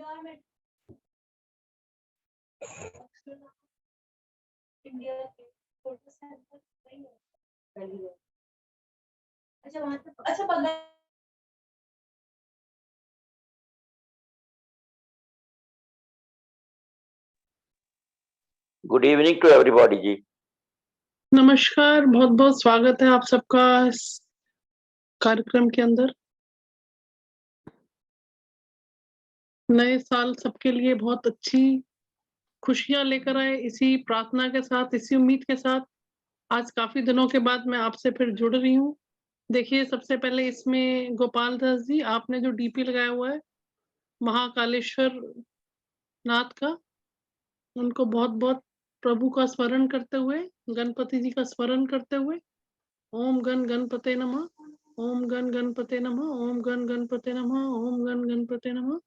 Good evening to everybody जी। नमस्कार, बहुत बहुत स्वागत है आप सबका इस कार्यक्रम के अंदर। नए साल सबके लिए बहुत अच्छी खुशियां लेकर आए, इसी प्रार्थना के साथ, इसी उम्मीद के साथ आज काफी दिनों के बाद मैं आपसे फिर जुड़ रही हूँ। देखिए, सबसे पहले इसमें गोपाल दास जी, आपने जो डीपी लगाया हुआ है महाकालेश्वर नाथ का, उनको बहुत बहुत प्रभु का स्मरण करते हुए, गणपति जी का स्मरण करते हुए, ओम गण गणपते नमः, ओम गण गणपते नमः, ओम गण गणपते नमः, ओम गण गणपते नमः,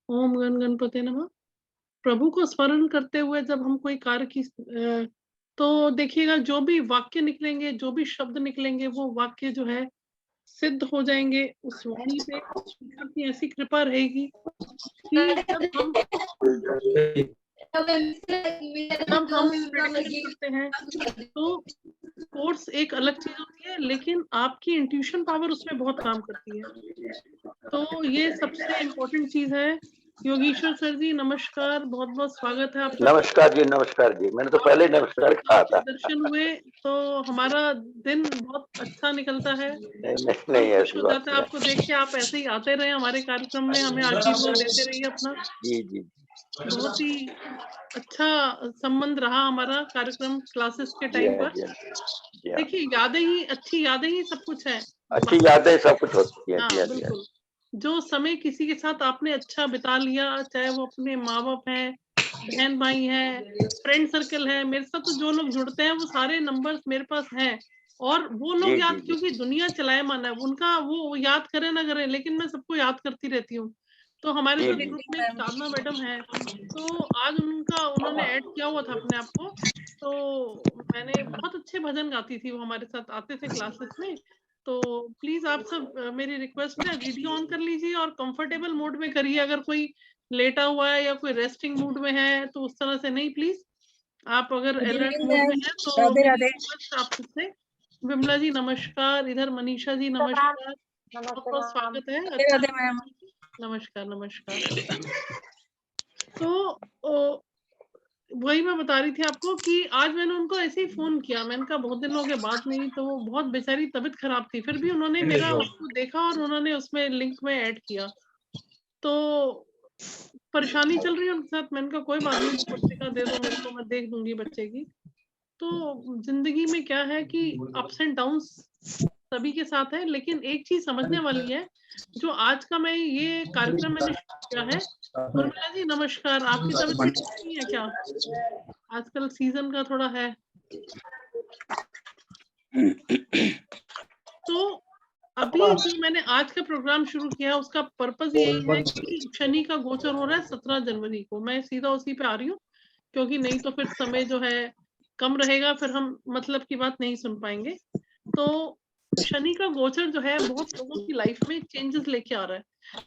ओम गण गणपते नमः। प्रभु को स्मरण करते हुए जब हम कोई कार्य की तो देखिएगा, जो भी वाक्य निकलेंगे, जो भी शब्द निकलेंगे, वो वाक्य जो है सिद्ध हो जाएंगे। उस वाणी पे ईश्वर की ऐसी कृपा रहेगी कि जब हम प्रेडिक्शन करते हैं तो कोर्स एक अलग चीज होती है, लेकिन आपकी इंट्यूशन पावर उसमें बहुत काम करती है। तो ये सबसे इम्पोर्टेंट चीज है। योगीश्वर सर जी नमस्कार, बहुत बहुत स्वागत है आपका। नमस्कार जी, नमस्कार जी। मैंने तो पहले नमस्कार कहा था। दर्शन हुए तो हमारा दिन बहुत अच्छा निकलता है। नहीं खुश ऐसी हो बात जाता है आपको देख के। आप ऐसे ही आते रहे हमारे कार्यक्रम में, हमें आशीर्वाद देते रहिए अपना। जी जी। बहुत ही अच्छा संबंध रहा हमारा कार्यक्रम क्लासेस के टाइम पर। देखिए, यादें ही, अच्छी यादें ही सब कुछ है। अच्छी यादें सब कुछ होती है। हाँ, बिल्कुल। जो समय किसी के साथ आपने अच्छा बिता लिया, चाहे वो अपने माँ बाप हैं, बहन भाई हैं, फ्रेंड सर्कल है, मेरे साथ तो जो लोग जुड़ते हैं वो सारे नंबर्स मेरे पास हैं। और वो लोग याद, क्योंकि दुनिया चलायमान है, उनका वो याद करें ना करें, लेकिन मैं सबको याद करती रहती हूँ। तो हमारे साथ ग्रुप में साधना मैडम है, तो आज उन्होंने ऐड किया हुआ था अपने आप को। तो मैंने बहुत अच्छे भजन गाती थी, वो हमारे साथ आते थे क्लासेस में। तो प्लीज आप सब मेरी रिक्वेस्ट है, वीडियो ऑन कर लीजिए और कंफर्टेबल मोड में करिए। अगर कोई लेटा हुआ है या कोई रेस्टिंग मूड में है तो उस तरह से नहीं, प्लीज। आप अगर अलर्ट मोड में हैं तो मेरी रिक्वेस्ट आपसे से। विमला जी नमस्कार, इधर मनीषा जी नमस्कार, बहुत बहुत स्वागत है। नमस्कार नमस्कार। तो वही मैं बता रही थी आपको कि आज मैंने उनको ऐसे ही फोन किया। मैंने कहा बहुत दिन हो गए बात नहीं, तो वो बहुत बेचारी तबीयत खराब थी, फिर भी उन्होंने मेरा उसको देखा और उन्होंने उसमें लिंक में ऐड किया। तो परेशानी चल रही है उनके साथ। मैंने कहा कोई बात नहीं, पुस्तिका दे दो मेरे को, मैं देख दूंगी बच्चे की। तो जिंदगी में क्या है कि अप्स एंड डाउन्स सभी के साथ है, लेकिन एक चीज समझने वाली है, जो आज का मैं ये कार्यक्रम मैंने शुरू किया है। उर्मिला जी नमस्कार, आपकी तबीयत ठीक नहीं है क्या? आजकल सीजन का थोड़ा है। तो अभी जो मैंने आज का प्रोग्राम शुरू किया, उसका पर्पस यही है कि शनि का गोचर हो रहा है 17 जनवरी को। मैं सीधा उसी पे आ रही हूँ, क्योंकि नहीं तो फिर समय जो है कम रहेगा, फिर हम मतलब की बात नहीं सुन पाएंगे। तो शनि का गोचर जो है बहुत लोगों की लाइफ में चेंजेस लेके आ रहा है।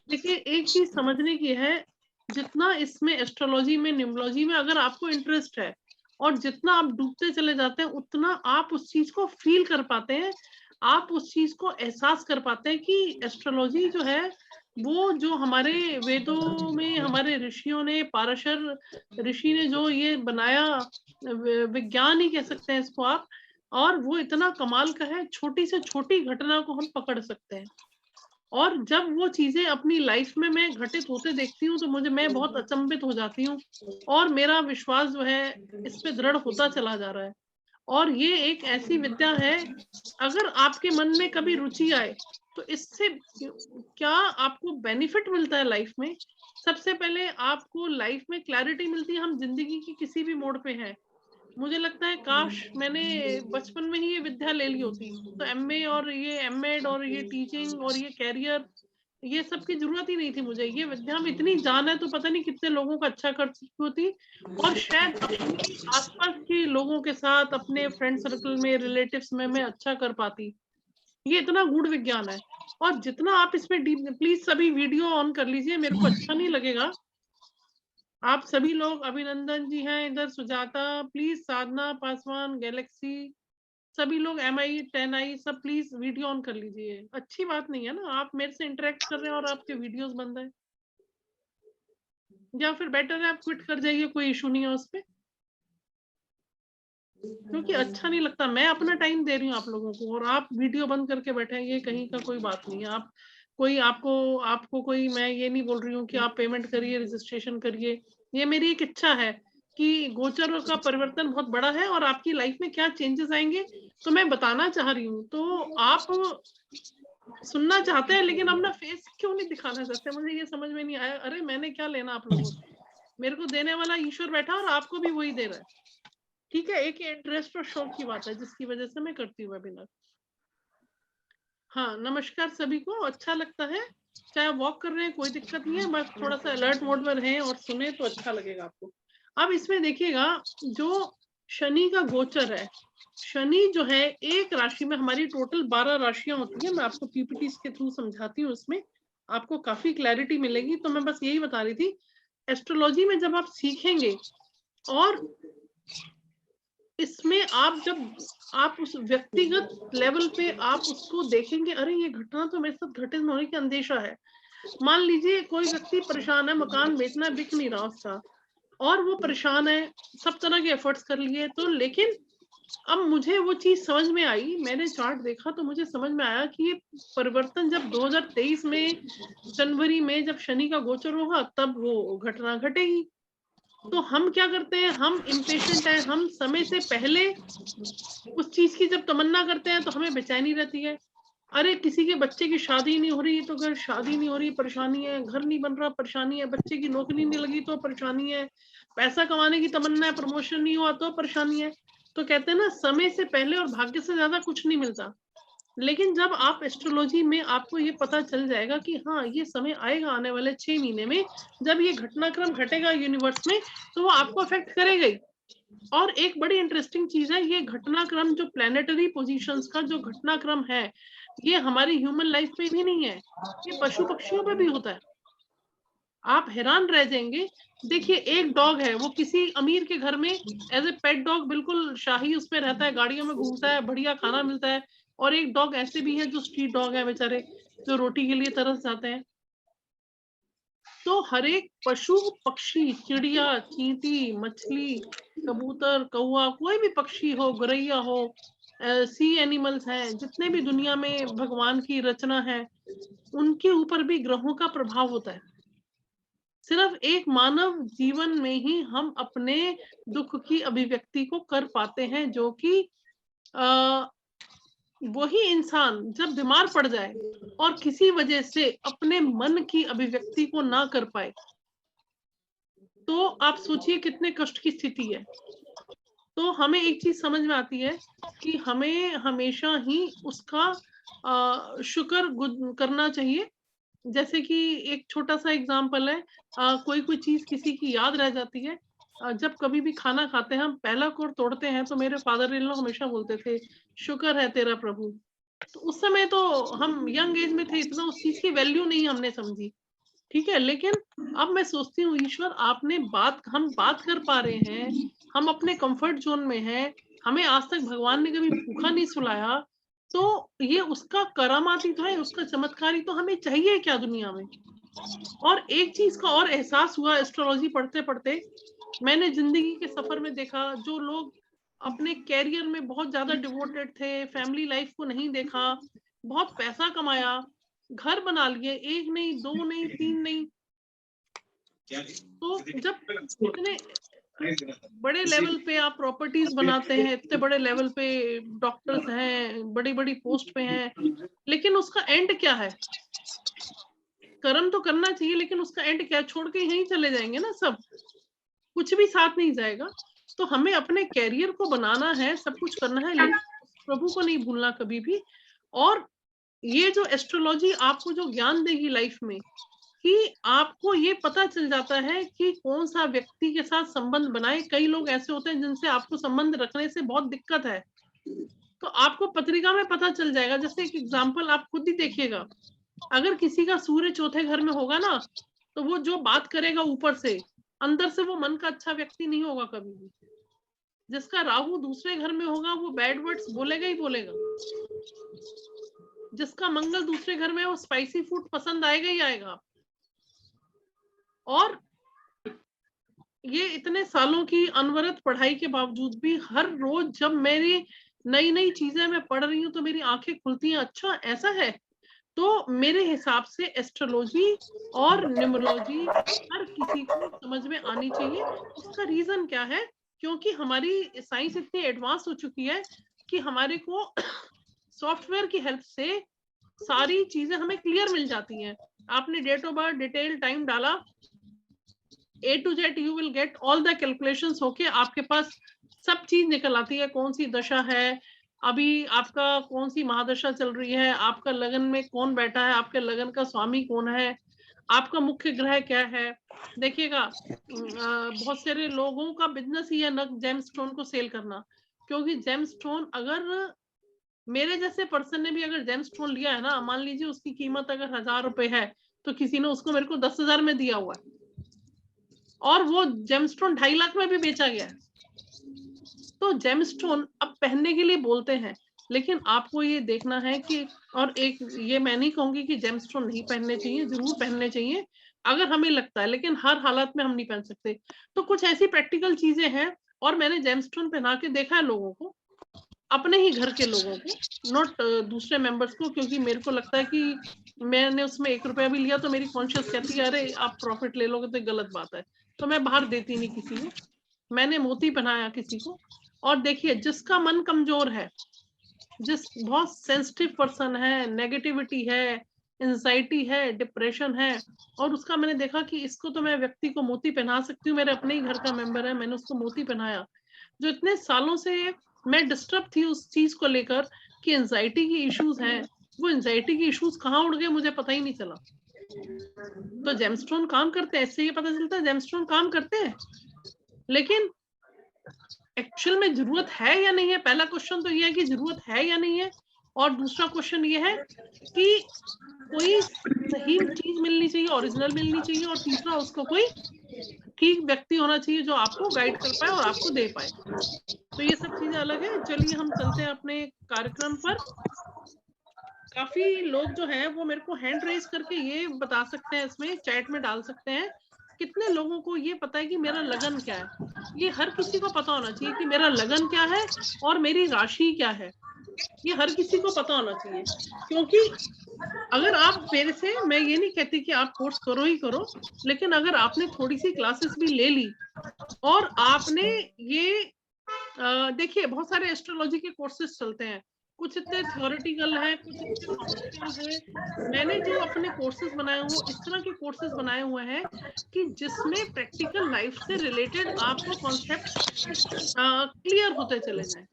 देखिए, एक चीज समझने की है, जितना इसमें एस्ट्रोलॉजी में, न्यूमरोलॉजी में अगर आपको इंटरेस्ट है और जितना आप डूबते चले जाते हैं, उतना आप उस चीज को फील कर पाते हैं, आप उस चीज को एहसास कर पाते हैं कि एस्ट्रोलॉजी जो है, वो जो हमारे वेदों में हमारे ऋषियों ने, पाराशर ऋषि ने जो ये बनाया, विज्ञान ही कह सकते हैं इसको आप। और वो इतना कमाल का है, छोटी से छोटी घटना को हम पकड़ सकते हैं। और जब वो चीजें अपनी लाइफ में मैं घटित होते देखती हूँ, तो मैं बहुत अचंभित हो जाती हूँ, और मेरा विश्वास जो है इस पे दृढ़ होता चला जा रहा है। और ये एक ऐसी विद्या है, अगर आपके मन में कभी रुचि आए तो इससे क्या आपको बेनिफिट मिलता है लाइफ में। सबसे पहले आपको लाइफ में क्लैरिटी मिलती है, हम जिंदगी की किसी भी मोड़ पे हैं। मुझे लगता है काश मैंने बचपन में ही ये विद्या ले ली होती, तो एमए और ये एमएड और ये टीचिंग और ये कैरियर, ये सब की जरूरत ही नहीं थी मुझे। ये विद्या में इतनी जान है तो पता नहीं कितने लोगों का अच्छा कर सकती होती, और शायद अपने आसपास के लोगों के साथ, अपने फ्रेंड सर्कल में, रिलेटिव्स में मैं अच्छा कर पाती। ये इतना गूढ़ विज्ञान है। और जितना आप इसमें डीप, प्लीज सभी वीडियो ऑन कर लीजिए, मेरे को अच्छा नहीं लगेगा आप सभी लोग, अभिनंदन जी हैं इधर, Sujata please, Sadhana Paswan, Galaxy, सभी लोग, MI 10i, सब प्लीज वीडियो ऑन कर लीजिए। अच्छी बात नहीं है ना, आप मेरे से इंटरेक्ट कर रहे हैं और आपके वीडियोस बंद है। या फिर बेटर है आप क्विट कर जाइए, कोई इशू नहीं है उस पे, क्योंकि अच्छा नहीं लगता। मैं अपना टाइम दे रही हूँ आप लोगों को और आप वीडियो बंद करके बैठे हैं, ये कहीं का कोई बात नहीं है। आप कोई आपको कोई, मैं ये नहीं बोल रही हूँ कि आप पेमेंट करिए, रजिस्ट्रेशन करिए। ये मेरी एक इच्छा है कि गोचर का परिवर्तन बहुत बड़ा है और आपकी लाइफ में क्या चेंजेस आएंगे तो मैं बताना चाह रही हूँ। तो आप सुनना चाहते हैं लेकिन अपना फेस क्यों नहीं दिखाना चाहते, मुझे ये समझ में नहीं आया। अरे मैंने क्या लेना आप लोगों से, मेरे को देने वाला ईश्वर बैठा और आपको भी वही दे रहा है। ठीक है, एक इंटरेस्ट और शौक की बात है जिसकी वजह से मैं करती हूँ वेबिनार। हाँ, नमस्कार सभी को। अच्छा लगता है, चाहे वॉक कर रहे हैं कोई दिक्कत नहीं है, बस थोड़ा सा अलर्ट मोड में रहें और सुने तो अच्छा लगेगा आपको। अब इसमें देखिएगा, जो शनि का गोचर है, शनि जो है एक राशि में, हमारी टोटल 12 राशियां होती है। मैं आपको पीपीटी के थ्रू समझाती हूँ, उसमें आपको काफी क्लैरिटी मिलेगी। तो मैं बस यही बता रही थी, एस्ट्रोलॉजी में जब आप सीखेंगे और इसमें जब आप उस व्यक्तिगत लेवल पे आप उसको देखेंगे, अरे ये घटना तो मेरे साथ घटित होने की अंदेशा है। मान लीजिए कोई व्यक्ति परेशान है, मकान बेचना, बिक नहीं रहा उसका, और वो परेशान है, सब तरह के एफर्ट्स कर लिए, तो लेकिन अब मुझे वो चीज समझ में आई, मैंने चार्ट देखा तो मुझे समझ में आया कि ये परिवर्तन जब 2023 में जनवरी में जब शनि का गोचर होगा तब वो घटना घटेगी। तो हम क्या करते हैं, हम इम्पेशेंट हैं, हम समय से पहले उस चीज की जब तमन्ना करते हैं तो हमें बेचैनी रहती है। अरे किसी के बच्चे की शादी नहीं हो रही तो अगर शादी नहीं हो रही परेशानी है, घर नहीं बन रहा परेशानी है, बच्चे की नौकरी नहीं लगी तो परेशानी है, पैसा कमाने की तमन्ना है, प्रमोशन नहीं हुआ तो परेशानी है। तो कहते हैं ना, समय से पहले और भाग्य से ज्यादा कुछ नहीं मिलता। लेकिन जब आप एस्ट्रोलॉजी में आपको ये पता चल जाएगा कि हाँ ये समय आएगा आने वाले 6 महीने में, जब ये घटनाक्रम घटेगा यूनिवर्स में, तो वो आपको अफेक्ट करेगा ही। और एक बड़ी इंटरेस्टिंग चीज है, ये घटनाक्रम जो प्लैनेटरी पोजीशंस का जो घटनाक्रम है, ये हमारी ह्यूमन लाइफ में भी नहीं है, ये पशु पक्षियों पे भी होता है। आप हैरान रह जाएंगे। देखिए, एक डॉग है, वो किसी अमीर के घर में एज ए पेट डॉग बिल्कुल शाही उसमें रहता है, गाड़ियों में घूमता है, बढ़िया खाना मिलता है। और एक डॉग ऐसे भी है जो स्ट्रीट डॉग है बेचारे, जो रोटी के लिए तरस जाते हैं। तो हर एक पशु पक्षी, चिड़िया, चींटी, मछली, कबूतर, कौवा, कोई भी पक्षी हो, गौरैया हो, सी एनिमल्स हैं, जितने भी दुनिया में भगवान की रचना है, उनके ऊपर भी ग्रहों का प्रभाव होता है। सिर्फ एक मानव जीवन में ही हम अपने दुख की अभिव्यक्ति को कर पाते हैं, जो कि वही इंसान जब बीमार पड़ जाए और किसी वजह से अपने मन की अभिव्यक्ति को ना कर पाए, तो आप सोचिए कितने कष्ट की स्थिति है। तो हमें एक चीज समझ में आती है कि हमें हमेशा ही उसका शुक्र करना चाहिए। जैसे कि एक छोटा सा एग्जांपल है, कोई चीज किसी की याद रह जाती है। जब कभी भी खाना खाते हैं, हम पहला कोर तोड़ते हैं, तो मेरे फादर इन लॉ हमेशा बोलते थे, शुक्र है तेरा प्रभु। तो उस समय तो हम यंग एज में थे, इतना उस चीज की वैल्यू नहीं हमने समझी। ठीक है, लेकिन अब मैं सोचती हूँ, ईश्वर हम बात कर पा रहे हैं, हम अपने कंफर्ट जोन में हैं, हमें आज तक भगवान ने कभी भूखा नहीं सुलाया, तो ये उसका करामाती तो है, उसका चमत्कारी तो हमें चाहिए क्या दुनिया में। और एक चीज का और एहसास हुआ एस्ट्रोलॉजी पढ़ते पढ़ते, मैंने जिंदगी के सफर में देखा, जो लोग अपने कैरियर में बहुत ज्यादा डिवोटेड थे, फैमिली लाइफ को नहीं देखा, बहुत पैसा कमाया, घर बना लिए, एक नहीं, दो नहीं, तीन नहीं, तो जब इतने बड़े लेवल पे आप प्रॉपर्टीज बनाते हैं, इतने बड़े लेवल पे डॉक्टर्स हैं, बड़ी बड़ी पोस्ट पे हैं, लेकिन उसका एंड क्या है? कर्म तो करना चाहिए, लेकिन उसका एंड क्या? छोड़ के यहीं चले जाएंगे ना सब, कुछ भी साथ नहीं जाएगा। तो हमें अपने कैरियर को बनाना है, सब कुछ करना है, लेकिन प्रभु को नहीं भूलना कभी भी। और ये जो एस्ट्रोलॉजी आपको जो ज्ञान देगी लाइफ में, कि आपको ये पता चल जाता है कि कौन सा व्यक्ति के साथ संबंध बनाए। कई लोग ऐसे होते हैं जिनसे आपको संबंध रखने से बहुत दिक्कत है, तो आपको पत्रिका में पता चल जाएगा। जैसे एक एग्जांपल आप खुद ही देखिएगा, अगर किसी का सूर्य चौथे घर में होगा ना, तो वो जो बात करेगा ऊपर से, अंदर से वो मन का अच्छा व्यक्ति नहीं होगा कभी भी। जिसका राहु दूसरे घर में होगा वो बैड वर्ड्स बोलेगा ही बोलेगा। जिसका मंगल दूसरे घर में है वो स्पाइसी फूड पसंद आएगा ही आएगा। और ये इतने सालों की अनवरत पढ़ाई के बावजूद भी हर रोज जब मेरी नई नई चीजें मैं पढ़ रही हूँ तो मेरी आंखें खुलती हैं, अच्छा ऐसा है। तो मेरे हिसाब से एस्ट्रोलॉजी और न्यूमरोलॉजी हर किसी को समझ में आनी चाहिए। उसका रीजन क्या है? क्योंकि हमारी साइंस इतनी एडवांस हो चुकी है कि हमारे को सॉफ्टवेयर की हेल्प से सारी चीजें हमें क्लियर मिल जाती हैं। आपने date of birth, detail, time डाला, A to Z you will get all the calculations होके आपके पास सब चीज निकल आती है। कौन सी दशा है, अभी आपका कौन सी महादशा चल रही है, आपका लगन में कौन बैठा है, आपके लगन का स्वामी कौन है, आपका मुख्य ग्रह क्या है। देखिएगा बहुत सारे लोगों का बिजनेस ही है नग जेमस्टोन को सेल करना। क्योंकि जेमस्टोन, अगर मेरे जैसे पर्सन ने भी अगर जेमस्टोन लिया है ना, मान लीजिए उसकी कीमत अगर 1000 रुपए है तो किसी ने उसको मेरे को 10,000 में दिया हुआ है और वो जेमस्टोन 2.5 लाख में भी बेचा गया है। तो जेमस्टोन अब पहनने के लिए बोलते हैं, लेकिन आपको ये देखना है कि, और एक ये मैं नहीं कहूंगी कि जेमस्टोन नहीं पहनने चाहिए, जरूर पहनने चाहिए अगर हमें लगता है, लेकिन हर हालत में हम नहीं पहन सकते। तो कुछ ऐसी प्रैक्टिकल चीजें हैं, और मैंने जेमस्टोन पहना के देखा है लोगों को, अपने ही घर के लोगों को, नॉट दूसरे मेंबर्स को। क्योंकि मेरे को लगता है कि मैंने उसमें 1 रुपया भी लिया तो मेरी कॉन्शियस कहती है अरे आप प्रॉफिट ले लोगे तो गलत बात है, तो मैं बाहर देती नहीं किसी को। मैंने मोती पहनाया किसी को। और देखिए जिसका मन कमजोर है, जिस बहुत सेंसिटिव पर्सन है, नेगेटिविटी है, एंजाइटी है, डिप्रेशन है, और उसका मैंने देखा कि इसको तो मैं व्यक्ति को मोती पहना सकती हूँ, मेरे अपने ही घर का मेंबर है, मैंने उसको मोती पहनाया। जो इतने सालों से मैं डिस्टर्ब थी उस चीज को लेकर कि एंजाइटी की इश्यूज हैं, वो एंजाइटी की इश्यूज कहाँ उड़ गए मुझे पता ही नहीं चला। तो जेमस्टोन काम करते हैं, इससे ये पता चलता है जेमस्टोन काम करते हैं। लेकिन एक्चुअल में जरूरत है या नहीं है, पहला क्वेश्चन तो ये है कि जरूरत है या नहीं है। और दूसरा क्वेश्चन ये है कि कोई सही चीज मिलनी चाहिए, ओरिजिनल मिलनी चाहिए, और तीसरा उसको कोई ठीक व्यक्ति होना चाहिए जो आपको गाइड कर पाए और आपको दे पाए। तो ये सब चीजें अलग है। चलिए हम चलते हैं अपने कार्यक्रम पर। काफी लोग जो है वो मेरे को हैंड रेज करके ये बता सकते हैं, इसमें चैट में डाल सकते हैं कितने लोगों को ये पता है कि मेरा लगन क्या है। ये हर किसी को पता होना चाहिए कि मेरा लगन क्या है और मेरी राशि क्या है, ये हर किसी को पता होना चाहिए। क्योंकि अगर आप मेरे से, मैं ये नहीं कहती कि आप कोर्स करो ही करो, लेकिन अगर आपने थोड़ी सी क्लासेस भी ले ली और आपने ये देखिए बहुत सारे एस्ट्रोलॉजी के कोर्सेज चलते हैं, कुछ इतने थ्योरेटिकल है, कुछ इतने प्रैक्टिकल है। मैंने जो अपने कोर्सेज बनाए हुए इस तरह के कोर्सेज बनाए हुए हैं कि जिसमें प्रैक्टिकल लाइफ से रिलेटेड आपको कॉन्सेप्ट क्लियर होते चले जाएं।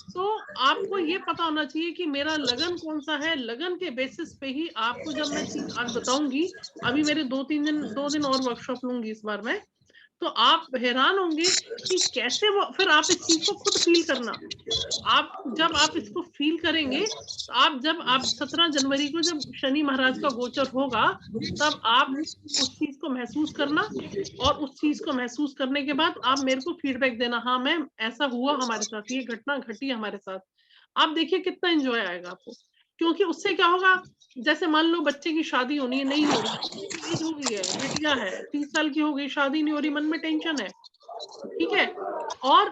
तो आपको ये पता होना चाहिए कि मेरा लगन कौन सा है। लगन के बेसिस पे ही आपको, जब मैं चीज आज बताऊंगी, अभी मेरे 2 दिन और वर्कशॉप लूंगी इस बार मैं, तो आप हैरान होंगे कि कैसे वो, फिर आप इस चीज को खुद फील करना। आप जब आप इसको फील करेंगे, तो आप जब आप 17 जनवरी को जब शनि महाराज का गोचर होगा, तब आप उस चीज को महसूस करना, और उस चीज को महसूस करने के बाद आप मेरे को फीडबैक देना, हाँ मैम ऐसा हुआ हमारे साथ, ये घटना घटी हमारे साथ। आप देखिए कितना एंजॉय आएगा आपको। क्योंकि उससे क्या होगा, जैसे मान लो बच्चे की शादी होनी है, नहीं हो रही, एज हो गई है, बिटिया है 30 साल की हो गई, शादी नहीं हो रही, मन में टेंशन है, ठीक है। और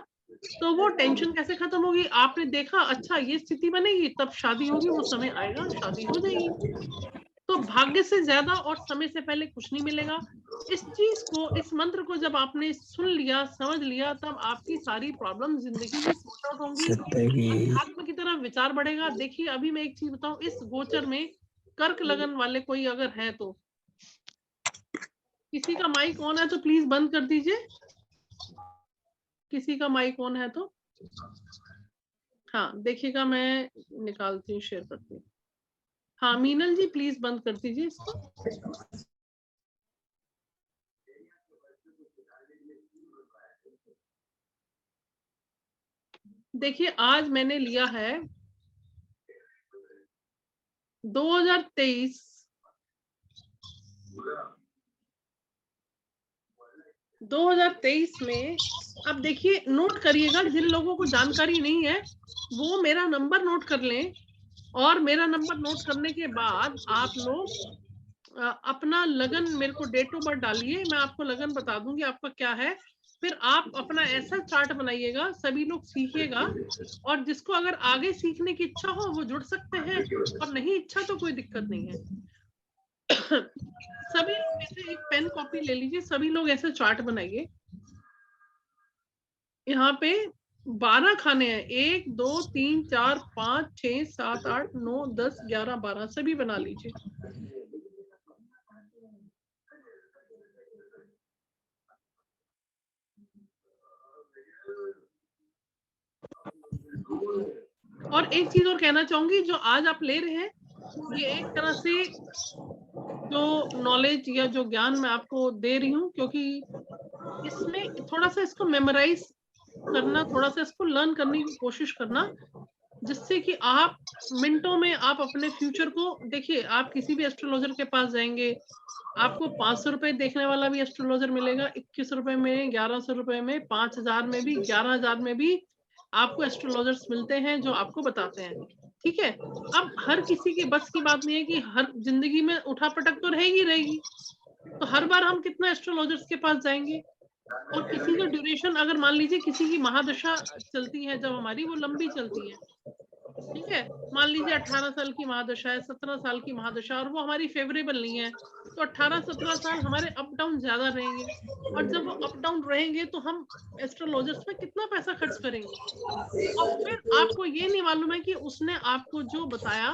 तो वो टेंशन कैसे खत्म होगी, आपने देखा अच्छा ये स्थिति बनेगी तब शादी होगी, वो समय आएगा शादी हो जाएगी। तो भाग्य से ज्यादा और समय से पहले कुछ नहीं मिलेगा। इस चीज को, इस मंत्र को जब आपने सुन लिया, समझ लिया, तब आपकी सारी प्रॉब्लम जिंदगी की सॉर्ट आउट होंगी, अध्यात्म की तरफ विचार बढ़ेगा। देखिए अभी मैं एक चीज बताऊं, इस गोचर में कर्क लगन वाले कोई अगर है तो, किसी का माइक ऑन है तो प्लीज बंद कर दीजिए, किसी का माइक ऑन है तो। हाँ देखिएगा, मैं निकालती हूँ, शेयर करती हूँ। हाँ मीनल जी प्लीज बंद कर दीजिए इसको। देखिए आज मैंने लिया है 2023 2023 में अब देखिए, नोट करिएगा, जिन लोगों को जानकारी नहीं है वो मेरा नंबर नोट कर लें, और मेरा नंबर नोट करने के बाद आप लोग अपना लगन, मेरे को डेट ऑफ बर्थ डालिए, मैं आपको लगन बता दूंगी आपका क्या है। फिर आप अपना ऐसा चार्ट बनाइएगा, सभी लोग सीखिएगा, और जिसको अगर आगे सीखने की इच्छा हो वो जुड़ सकते हैं, और नहीं इच्छा तो कोई दिक्कत नहीं है। सभी लोग ऐसे एक पेन कॉपी ले लीजिए, सभी लोग ऐसे चार्ट बनाइए। यहाँ पे 12 खाने हैं, 1 2 3 4 5 6 7 8 9 10 11 12, सभी बना लीजिए। और एक चीज और कहना चाहूंगी, जो आज आप ले रहे हैं ये एक तरह से जो नॉलेज या जो ज्ञान मैं आपको दे रही हूँ, क्योंकि इसमें थोड़ा सा इसको मेमोराइज करना, थोड़ा सा इसको लर्न करने की कोशिश करना, जिससे कि आप मिनटों में आप अपने फ्यूचर को देखिए। आप किसी भी एस्ट्रोलॉजर के पास जाएंगे, आपको 500 रुपए देखने वाला भी एस्ट्रोलॉजर मिलेगा, 21 रुपए में, 1100 रुपए में, 5000 में भी, 11000 में भी आपको एस्ट्रोलॉजर्स मिलते हैं जो आपको बताते हैं। ठीक है, अब हर किसी की बस की बात नहीं है कि हर जिंदगी में उठापटक तो रहेगी रहेगी, तो हर बार हम कितना एस्ट्रोलॉजर्स के पास जाएंगे। और किसी का ड्यूरेशन, अगर मान लीजिए किसी की महादशा चलती है जब हमारी, वो लंबी चलती है, ठीक है, मान लीजिए 18 साल की महादशा है, 17 साल की महादशा, और वो हमारी फेवरेबल नहीं है, तो 18-17 साल हमारे अप डाउन ज्यादा रहेंगे, और जब वो अप डाउन रहेंगे तो हम एस्ट्रोलॉजर्स में कितना पैसा खर्च करेंगे, और फिर आपको ये नहीं मालूम है कि उसने आपको जो बताया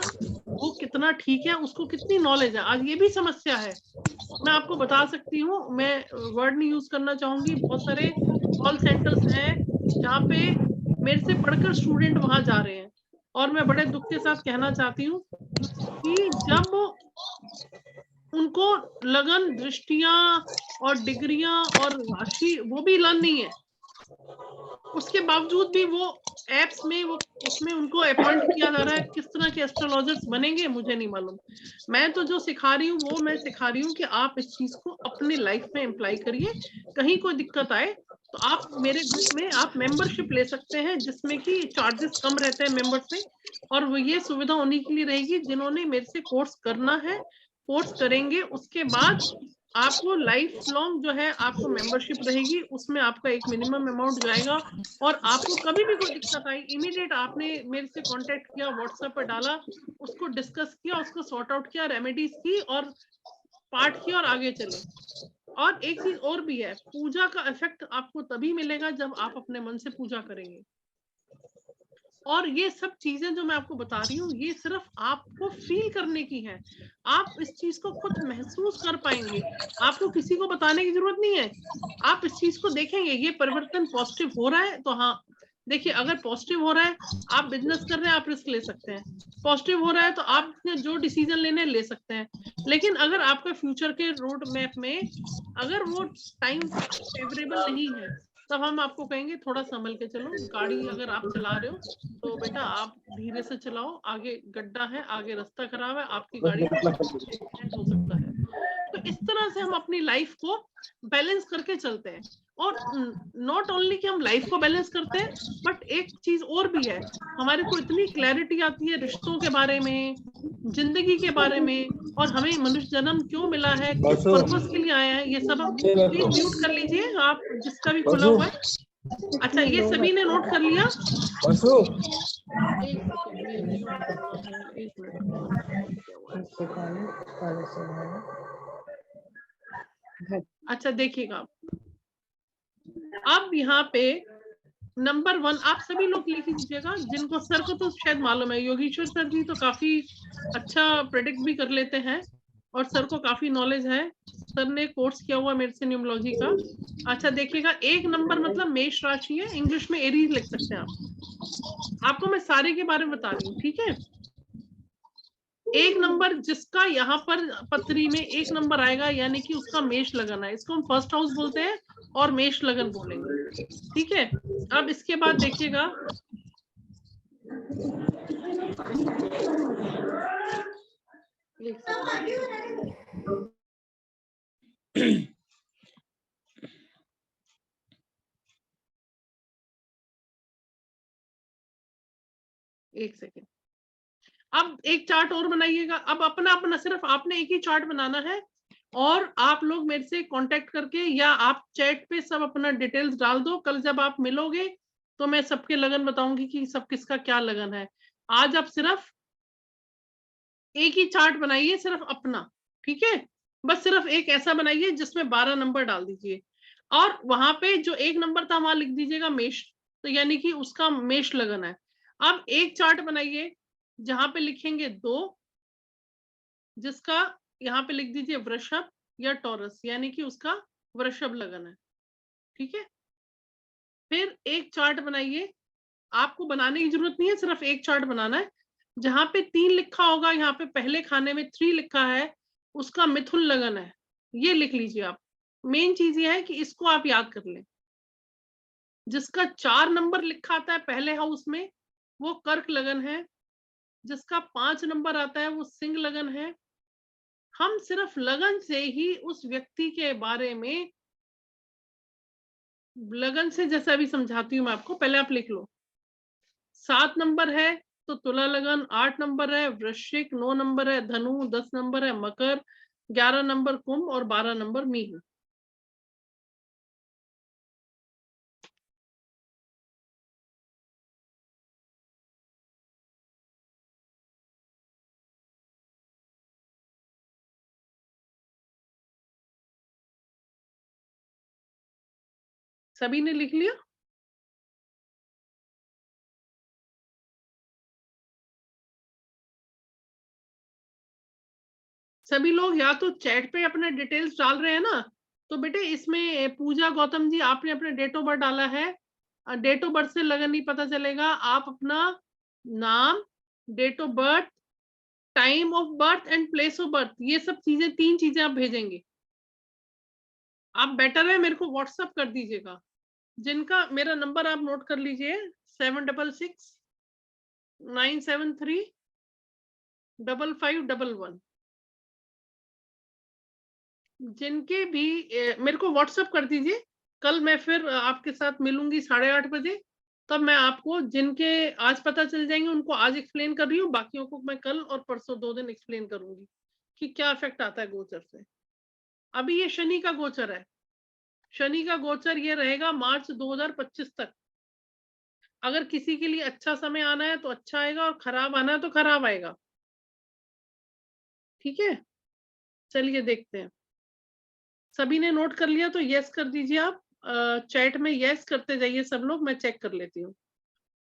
वो कितना ठीक है, उसको कितनी नॉलेज है। आज ये भी समस्या है, मैं आपको बता सकती हूँ, मैं वर्ड नहीं यूज करना चाहूंगी, बहुत सारे कॉल सेंटर्स हैं जहाँ पे मेरे से पढ़कर स्टूडेंट वहां जा रहे हैं, और मैं बड़े दुख के साथ कहना चाहती हूँ कि जब उनको लगन, दृष्टियां और डिग्रियां और राशि वो भी लर्न नहीं है, उसके बावजूद भी वो एप्स में, वो उसमें उनको अपॉइंट किया जा रहा है। किस तरह के एस्ट्रोलॉजर्स बनेंगे मुझे नहीं मालूम। मैं तो जो सिखा रही हूँ वो मैं सिखा रही हूँ कि आप इस चीज को अपनी लाइफ में अप्लाई करिए। कहीं कोई दिक्कत आए तो आप मेरे ग्रुप में आप मेंबरशिप ले सकते हैं, जिसमें कि चार्जेस कम रहते हैं मेंबर से, और वो ये सुविधा उन्हीं के लिए रहेगी जिन्होंने मेरे से कोर्स करना है। कोर्स करेंगे उसके बाद आपको लाइफ लॉन्ग जो है आपको मेंबरशिप रहेगी, उसमें आपका एक मिनिमम अमाउंट जाएगा, और आपको कभी भी कोई दिक्कत आई, इमीडिएट आपने मेरे से कांटेक्ट किया, व्हाट्सएप पर डाला, उसको डिस्कस किया, उसको सॉर्ट आउट किया, रेमेडीज की और पाठ किया, और आगे चले। और एक चीज और भी है, पूजा का इफेक्ट आपको तभी मिलेगा जब आप अपने मन से पूजा करेंगे। और ये सब चीजें जो मैं आपको बता रही हूँ ये सिर्फ आपको फील करने की है, आप इस चीज को खुद महसूस कर पाएंगे, आपको किसी को बताने की जरूरत नहीं है। आप इस चीज को देखेंगे, ये परिवर्तन पॉजिटिव हो रहा है तो हाँ, देखिए अगर पॉजिटिव हो रहा है, आप बिजनेस कर रहे हैं, आप रिस्क ले सकते हैं, पॉजिटिव हो रहा है तो आप जो डिसीजन लेने ले सकते हैं। लेकिन अगर आपका फ्यूचर के रोड मैप में अगर वो टाइम फेवरेबल नहीं है, तब हम आपको कहेंगे थोड़ा संभल के चलो, गाड़ी अगर आप चला रहे हो तो बेटा आप धीरे से चलाओ, आगे गड्ढा है, आगे रास्ता खराब है, आपकी गाड़ी का एक्सीडेंट हो सकता है। तो इस तरह से हम अपनी लाइफ को बैलेंस करके चलते हैं। और नॉट ओनली कि हम लाइफ को बैलेंस करते हैं, बट एक चीज और भी है, हमारे को इतनी क्लैरिटी आती है रिश्तों के बारे में, जिंदगी के बारे में, और हमें मनुष्य जन्म क्यों मिला है, किस पर्पस के लिए आया है, ये सब। हम प्लीज म्यूट कर लीजिए आप जिसका भी खुला हुआ है। अच्छा, ये सभी ने नोट कर लिया? एक सेकंड, ये म्यूट करना है, एक मिनट। अच्छा देखिएगा, अब यहाँ पे नंबर 1 आप सभी लोग लिख लीजिएगा, जिनको सर को तो शायद मालूम है, योगेश्वर सर जी तो काफी अच्छा प्रेडिक्ट भी कर लेते हैं, और सर को काफी नॉलेज है, सर ने कोर्स किया हुआ मेरे से न्यूमरोलॉजी का। अच्छा देखिएगा, 1 नंबर मतलब मेष राशि है, इंग्लिश में एरीज लिख सकते हैं आप। आपको मैं सारे के बारे में बता रही हूँ, ठीक है। 1 नंबर जिसका यहाँ पर पत्री में 1 नंबर आएगा, यानी कि उसका मेष लगन है, इसको हम फर्स्ट हाउस बोलते हैं और मेष लगन बोलेंगे, ठीक है। अब इसके बाद देखिएगा, एक सेकेंड। अब एक चार्ट और बनाइएगा। अब अपना अपना सिर्फ आपने एक ही चार्ट बनाना है, और आप लोग मेरे से कांटेक्ट करके या आप चैट पे सब अपना डिटेल्स डाल दो। कल जब आप मिलोगे तो मैं सबके लगन बताऊंगी कि सब किसका क्या लगन है। आज आप सिर्फ एक ही चार्ट बनाइए, सिर्फ अपना, ठीक है। बस सिर्फ एक ऐसा बनाइए जिसमें 12 नंबर डाल दीजिए, और वहां पे जो एक नंबर था वहां लिख दीजिएगा मेष, तो यानी कि उसका मेष लगन है। अब एक चार्ट बनाइए जहां पे लिखेंगे 2, जिसका यहाँ पे लिख दीजिए वृषभ या टॉरस, यानी कि उसका वृषभ लगन है, ठीक है। फिर एक चार्ट बनाइए, आपको बनाने की जरूरत नहीं है, सिर्फ एक चार्ट बनाना है। जहां पे 3 लिखा होगा, यहाँ पे पहले खाने में 3 लिखा है, उसका मिथुन लगन है, ये लिख लीजिए आप। मेन चीज ये है कि इसको आप याद कर लें। जिसका 4 नंबर लिखा आता है पहले हाउस में, वो कर्क लगन है। जिसका 5 नंबर आता है वो सिंह लगन है। हम सिर्फ लगन से ही उस व्यक्ति के बारे में, लगन से जैसा अभी समझाती हूँ मैं आपको, पहले आप लिख लो। 7 नंबर है तो तुला लगन, 8 नंबर है वृश्चिक, 9 नंबर है धनु, 10 नंबर है मकर, 11 नंबर कुंभ और 12 नंबर मीन। सभी ने लिख लिया? सभी लोग या तो चैट पे अपने डिटेल्स डाल रहे हैं ना, तो बेटे इसमें पूजा गौतम जी आपने अपने डेट ऑफ बर्थ डाला है। डेट ऑफ बर्थ से लगन नहीं पता चलेगा, आप अपना नाम, date of birth, time of birth and place of birth, ये सब चीजें, 3 चीजें आप भेजेंगे। आप बेटर है मेरे को व्हाट्सएप कर दीजिएगा। जिनका मेरा नंबर आप नोट कर लीजिए, 7669735511। जिनके भी मेरे को व्हाट्सएप कर दीजिए। कल मैं फिर आपके साथ मिलूंगी 8:30 बजे, तब मैं आपको जिनके आज पता चल जाएंगे उनको आज एक्सप्लेन कर रही हूँ, बाकियों को मैं कल और परसों 2 दिन एक्सप्लेन करूंगी कि क्या इफेक्ट आता है गोचर से। अभी ये शनि का गोचर है, शनि का गोचर ये रहेगा मार्च 2025 तक। अगर किसी के लिए अच्छा समय आना है तो अच्छा आएगा, और खराब आना है तो खराब आएगा, ठीक है। चलिए देखते हैं। सभी ने नोट कर लिया तो यस कर दीजिए आप। चैट में यस करते जाइए सब लोग, मैं चेक कर लेती हूँ।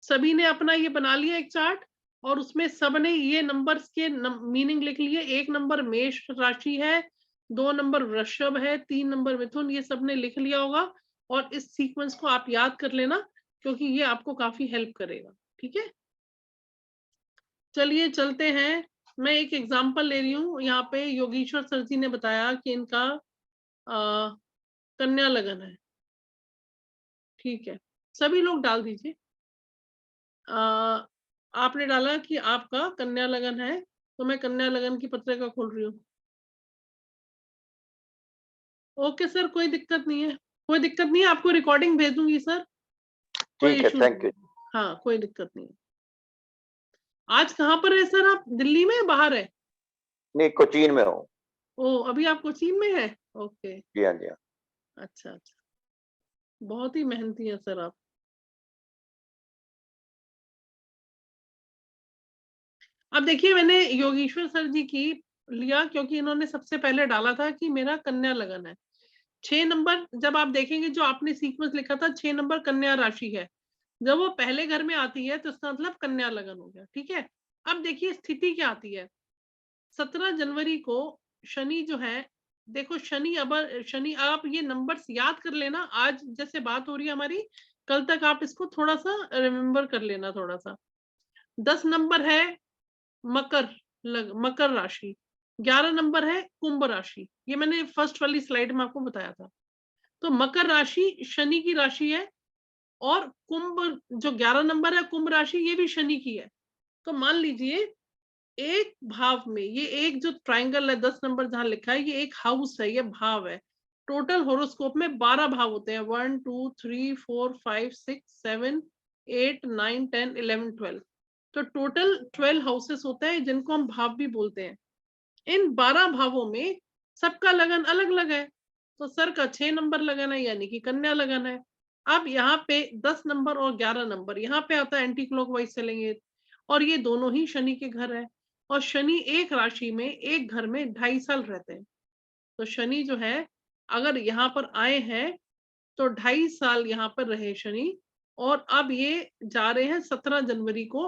सभी ने अपना ये बना लिया एक चार्ट, और उसमें सब ने ये नंबर्स के मीनिंग लिख लिए। 1 नंबर मेष राशि है, 2 नंबर वृषभ है, 3 नंबर मिथुन, ये सब ने लिख लिया होगा। और इस सीक्वेंस को आप याद कर लेना, क्योंकि ये आपको काफी हेल्प करेगा, ठीक है। चलिए चलते हैं। मैं एक एग्जांपल ले रही हूँ। यहाँ पे योगेश्वर सर जी ने बताया कि इनका कन्या लगन है, ठीक है। सभी लोग डाल दीजिए। आपने डाला कि आपका कन्या लगन है, तो मैं कन्या लगन की पत्रिका खोल रही हूँ। ओके सर, कोई दिक्कत नहीं है, कोई दिक्कत नहीं है, आपको रिकॉर्डिंग भेज दूंगी सर, कोई ठीक है, इशू थैंक नहीं यू। है। हाँ, कोई दिक्कत नहीं है। आज कहाँ पर है सर आप? दिल्ली में, बाहर है? नहीं, कोचीन में हूँ। ओ, अभी आप कोचीन में है? ओके, जी हाँ, जी हाँ। अच्छा अच्छा, बहुत ही मेहनती है सर आप। अब देखिए, मैंने योगेश्वर सर जी की लिया क्योंकि इन्होंने सबसे पहले डाला था कि मेरा कन्या लगन है। 6 नंबर जब आप देखेंगे, जो आपने सीक्वेंस लिखा था 6 नंबर कन्या राशि है, जब वो पहले घर में आती है तो इसका मतलब कन्या लगन हो गया, ठीक है। अब देखिए स्थिति क्या आती है। 17 जनवरी को शनि जो है, देखो शनि, अब शनि, आप ये नंबर्स याद कर लेना। आज जैसे बात हो रही है हमारी, कल तक आप इसको थोड़ा सा रिमेम्बर कर लेना थोड़ा सा। 10 नंबर है मकर मकर राशि, 11 नंबर है कुंभ राशि। ये मैंने फर्स्ट वाली स्लाइड में आपको बताया था। तो मकर राशि शनि की राशि है, और कुंभ जो 11 नंबर है कुंभ राशि, ये भी शनि की है। तो मान लीजिए एक भाव में, ये एक जो ट्रायंगल है 10 नंबर जहां लिखा है, ये एक हाउस है, ये भाव है। टोटल होरोस्कोप में 12 भाव होते हैं, 1 2 3 4 5 6 7 8 9 10 11 12। तो टोटल 12 हाउसेस होते हैं जिनको हम भाव भी बोलते हैं। इन 12 भावों में सबका लगन अलग अलग है। तो सर का 6 नंबर लगन है यानी कि कन्या लगन है। अब यहाँ पे 10 नंबर और 11 नंबर यहाँ पे आता है, एंटी क्लॉकवाइज चलेंगे, और ये दोनों ही शनि के घर है। और शनि एक राशि में एक घर में 2.5 साल रहते हैं। तो शनि जो है अगर यहाँ पर आए हैं तो 2.5 साल यहाँ पर रहे शनि, और अब ये जा रहे हैं 17 जनवरी को